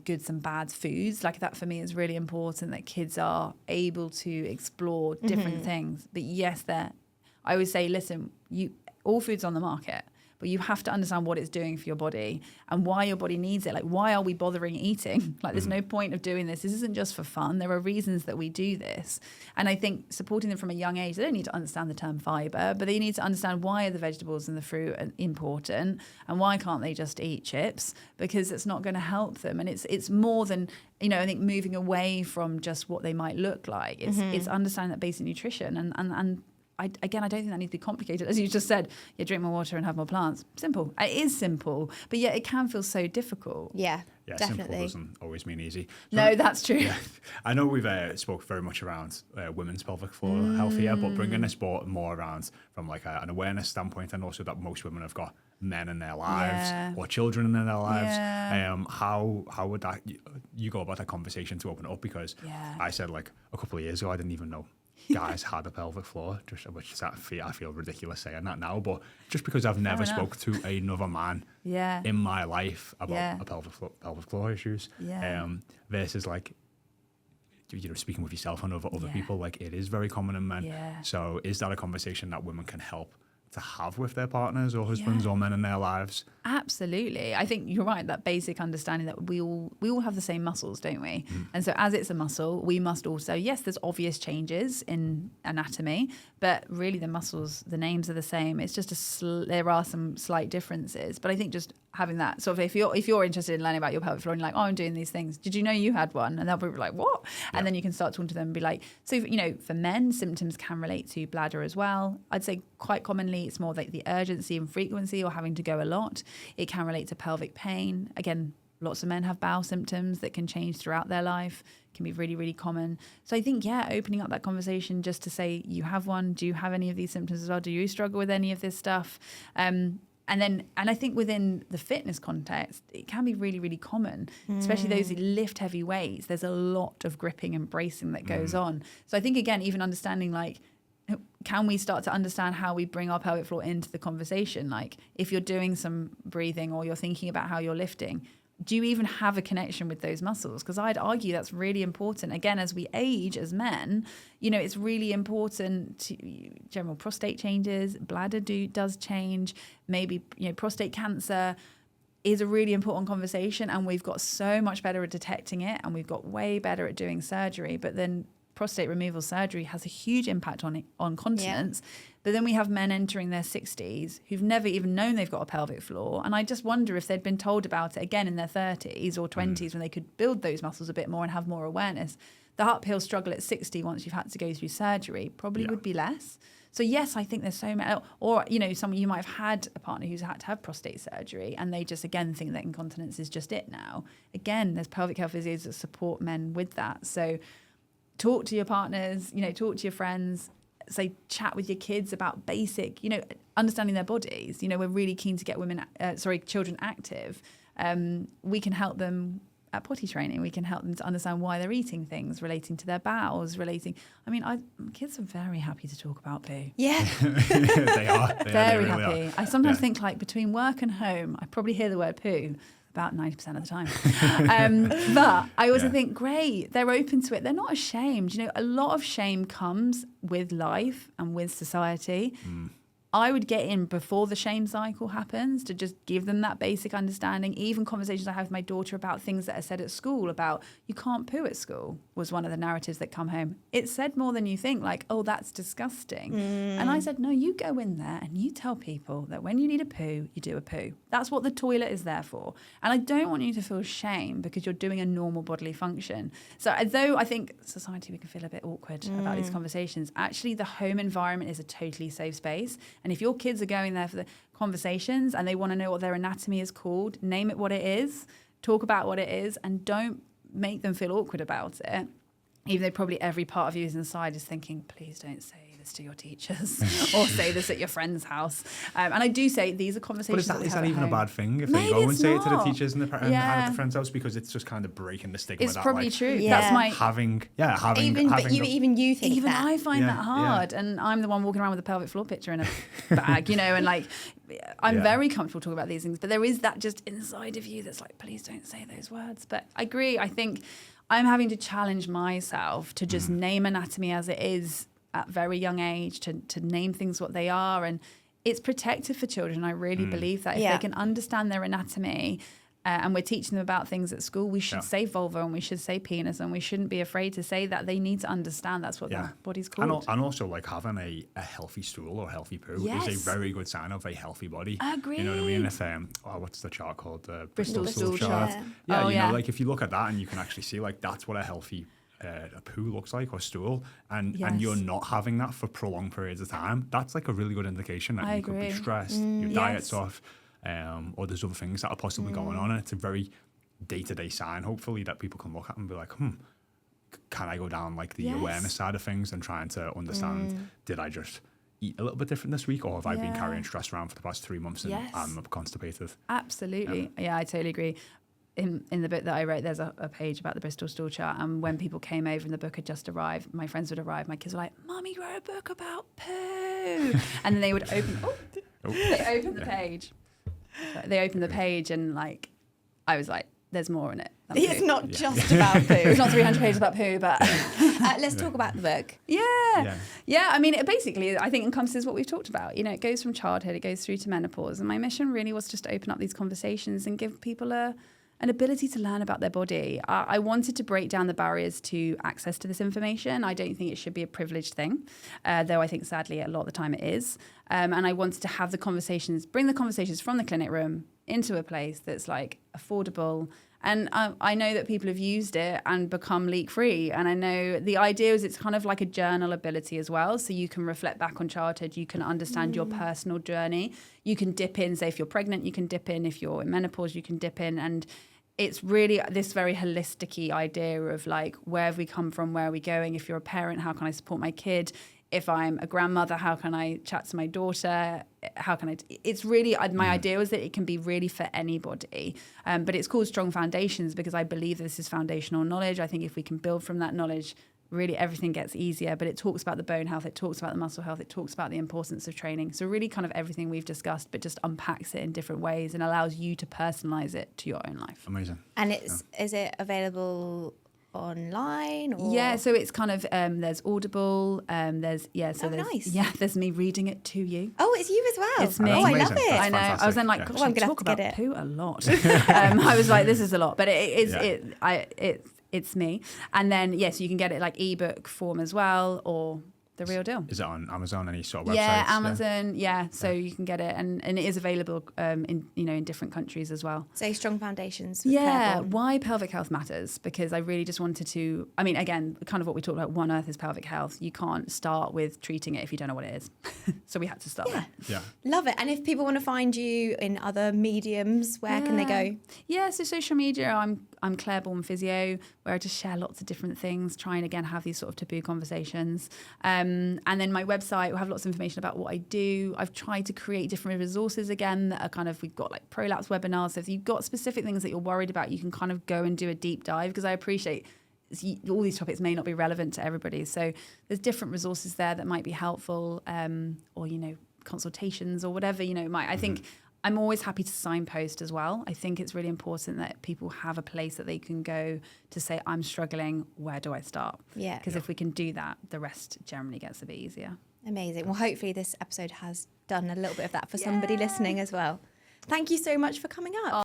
goods and bad foods. Like, that for me is really important, that kids are able to explore different things. But yes, I always say, listen, all food's on the market, but you have to understand what it's doing for your body and why your body needs it. Like, why are we bothering eating? Like, there's no point of doing this. This isn't just for fun. There are reasons that we do this. And I think supporting them from a young age, they don't need to understand the term fiber, but they need to understand why are the vegetables and the fruit are important, and why can't they just eat chips, because it's not going to help them. And it's more than, you know, I think moving away from just what they might look like. It's understanding that basic nutrition. And I don't think that needs to be complicated. As you just said, drink more water and have more plants. Simple. It is simple, but yet it can feel so difficult. Yeah, definitely. Simple doesn't always mean easy. No, that's true. Yeah. I know we've spoke very much around women's pelvic floor health here, but bringing this more around from like an awareness standpoint, and also that most women have got men in their lives or children in their lives. How would that you go about that conversation to open it up? Because I said like a couple of years ago, I didn't even know guys had a pelvic floor, which I feel ridiculous saying that now, but just because I've never spoke to another man in my life about a pelvic floor issues, versus like, you know, speaking with yourself and other people, like it is very common in men. So is that a conversation that women can help to have with their partners or husbands or men in their lives? Absolutely. I think you're right, that basic understanding that we all have the same muscles, don't we? And so as it's a muscle, we must also, yes, there's obvious changes in anatomy, but really the muscles, the names are the same. It's just there are some slight differences. But I think just having that sort of, if you're interested in learning about your pelvic floor and you're like, oh, I'm doing these things, did you know you had one? And they'll be like, what? And then you can start talking to them and be like, so, you know, for men, symptoms can relate to bladder as well. I'd say quite commonly it's more like the urgency and frequency or having to go a lot. It can relate to pelvic pain. Again, lots of men have bowel symptoms that can change throughout their life, can be really, really common. So I think, opening up that conversation just to say, you have one, do you have any of these symptoms as well? Do you struggle with any of this stuff? And I think within the fitness context, it can be really, really common, especially those who lift heavy weights. There's a lot of gripping and bracing that goes on. So I think, again, even understanding like, can we start to understand how we bring our pelvic floor into the conversation? Like if you're doing some breathing or you're thinking about how you're lifting, do you even have a connection with those muscles? Because I'd argue that's really important. Again, as we age as men, you know, it's really important to general prostate changes, bladder does change, maybe, you know, prostate cancer is a really important conversation, and we've got so much better at detecting it, and we've got way better at doing surgery. But then prostate removal surgery has a huge impact on continence. But then we have men entering their 60s who've never even known they've got a pelvic floor. And I just wonder if they'd been told about it again in their 30s or 20s when they could build those muscles a bit more and have more awareness. The uphill struggle at 60 once you've had to go through surgery probably would be less. So yes, I think there's so many, or, you know, you might have had a partner who's had to have prostate surgery and they just, again, think that incontinence is just it now. Again, there's pelvic health physios that support men with that. So talk to your partners, you know, talk to your friends, say, chat with your kids about basic, you know, understanding their bodies. You know, we're really keen to get children active. We can help them at potty training. We can help them to understand why they're eating things relating to their bowels, kids are very happy to talk about poo. Yeah. They are. Very really happy. Are. I sometimes think like between work and home, I probably hear the word poo about 90% of the time. But I also think, great, they're open to it. They're not ashamed. You know, a lot of shame comes with life and with society. I would get in before the shame cycle happens to just give them that basic understanding. Even conversations I have with my daughter about things that are said at school about you can't poo at school was one of the narratives that come home. It's said more than you think, like, oh, that's disgusting. And I said, no, you go in there and you tell people that when you need a poo, you do a poo. That's what the toilet is there for. And I don't want you to feel shame because you're doing a normal bodily function. So although I think society, we can feel a bit awkward about these conversations, actually the home environment is a totally safe space. And if your kids are going there for the conversations and they want to know what their anatomy is called, name it what it is, talk about what it is, and don't make them feel awkward about it. Even though probably every part of you inside is thinking, please don't say this to your teachers or say this at your friend's house. And I do say these are conversations. But is that even a bad thing if they go and say it to the teachers and at the friend's house, because it's just kind of breaking the stigma? It's probably true. Yeah. That's my Even you think even that. I find that hard, and I'm the one walking around with a pelvic floor picture in a bag, you know, and like I'm very comfortable talking about these things, but there is that just inside of you that's like, please don't say those words. But I agree. I think I'm having to challenge myself to just name anatomy as it is at very young age, to name things what they are. And it's protective for children. I really believe that if they can understand their anatomy, and we're teaching them about things at school, we should say vulva and we should say penis, and we shouldn't be afraid to say that. They need to understand that's what their body's called. And also, like, having a healthy stool or healthy poo is a very good sign of a healthy body. Agreed. You know what I mean? If what's the chart called? The Bristol stool chart. Yeah, you know, like if you look at that and you can actually see, like, that's what a healthy a poo looks like, or stool, and you're not having that for prolonged periods of time, that's like a really good indication that you could be stressed, your diet's off, or there's other things that are possibly going on, and it's a very day-to-day sign, hopefully, that people can look at and be like, can I go down like the awareness side of things and trying to understand, did I just eat a little bit different this week, or have I been carrying stress around for the past 3 months and I'm constipated? Absolutely. Yeah, I totally agree. In the book that I wrote, there's a page about the Bristol stool chart, and when people came over and the book had just arrived, my friends would arrive, my kids were like, "Mommy, you wrote a book about poo," and then they would open the page. They opened the page, and like, I was like, "There's more in it." It's not just about poo. It's not 300 pages about poo, but let's talk about the book. Yeah. I mean, it basically, I think, encompasses what we've talked about. You know, it goes from childhood, it goes through to menopause, and my mission really was just to open up these conversations and give people an ability to learn about their body. I wanted to break down the barriers to access to this information. I don't think it should be a privileged thing, though I think sadly a lot of the time it is. And I wanted to have the conversations, bring the conversations from the clinic room into a place that's like affordable. And I know that people have used it and become leak-free. And I know the idea is it's kind of like a journal ability as well. So you can reflect back on childhood. You can understand your personal journey. You can dip in, say if you're pregnant, you can dip in. If you're in menopause, you can dip in. And it's really this very holistic-y idea of like, where have we come from? Where are we going? If you're a parent, how can I support my kid? If I'm a grandmother, how can I chat to my daughter? How can I? It's really, my idea was that it can be really for anybody. But it's called Strong Foundations because I believe this is foundational knowledge. I think if we can build from that knowledge, really everything gets easier. But it talks about the bone health, it talks about the muscle health, it talks about the importance of training. So really kind of everything we've discussed, but just unpacks it in different ways and allows you to personalize it to your own life. Amazing. And is it available online? Or? Yeah, so it's kind of there's Audible, there's nice. There's me reading it to you. Oh, it's you as well. It's me. Oh, I love it. That's I know. fantastic. I was then like, Yeah. gosh, I talk about poo a lot. I was like, this is a lot, but it's me. And then yes, you can get it like ebook form as well, or the real deal. Is it on Amazon? Any sort of websites? Yeah, Amazon. Yeah, so you can get it, and it is available in different countries as well. So Strong Foundations. Yeah, why pelvic health matters, because I really just wanted to. I mean, again, kind of what we talked about. One Earth is pelvic health. You can't start with treating it if you don't know what it is. So we had to start there. Yeah, love it. And if people want to find you in other mediums, where can they go? Yeah, so social media. I'm Clare Bourne Physio, where I just share lots of different things, try and again have these sort of taboo conversations. And then my website will have lots of information about what I do. I've tried to create different resources again that are kind of, we've got like prolapse webinars. So if you've got specific things that you're worried about, you can kind of go and do a deep dive, because I appreciate all these topics may not be relevant to everybody. So there's different resources there that might be helpful, or, consultations or whatever, I think I'm always happy to signpost as well. I think it's really important that people have a place that they can go to say, I'm struggling, where do I start? Yeah. Because if we can do that, the rest generally gets a bit easier. Amazing. Well, hopefully this episode has done a little bit of that for somebody listening as well. Thank you so much for coming up.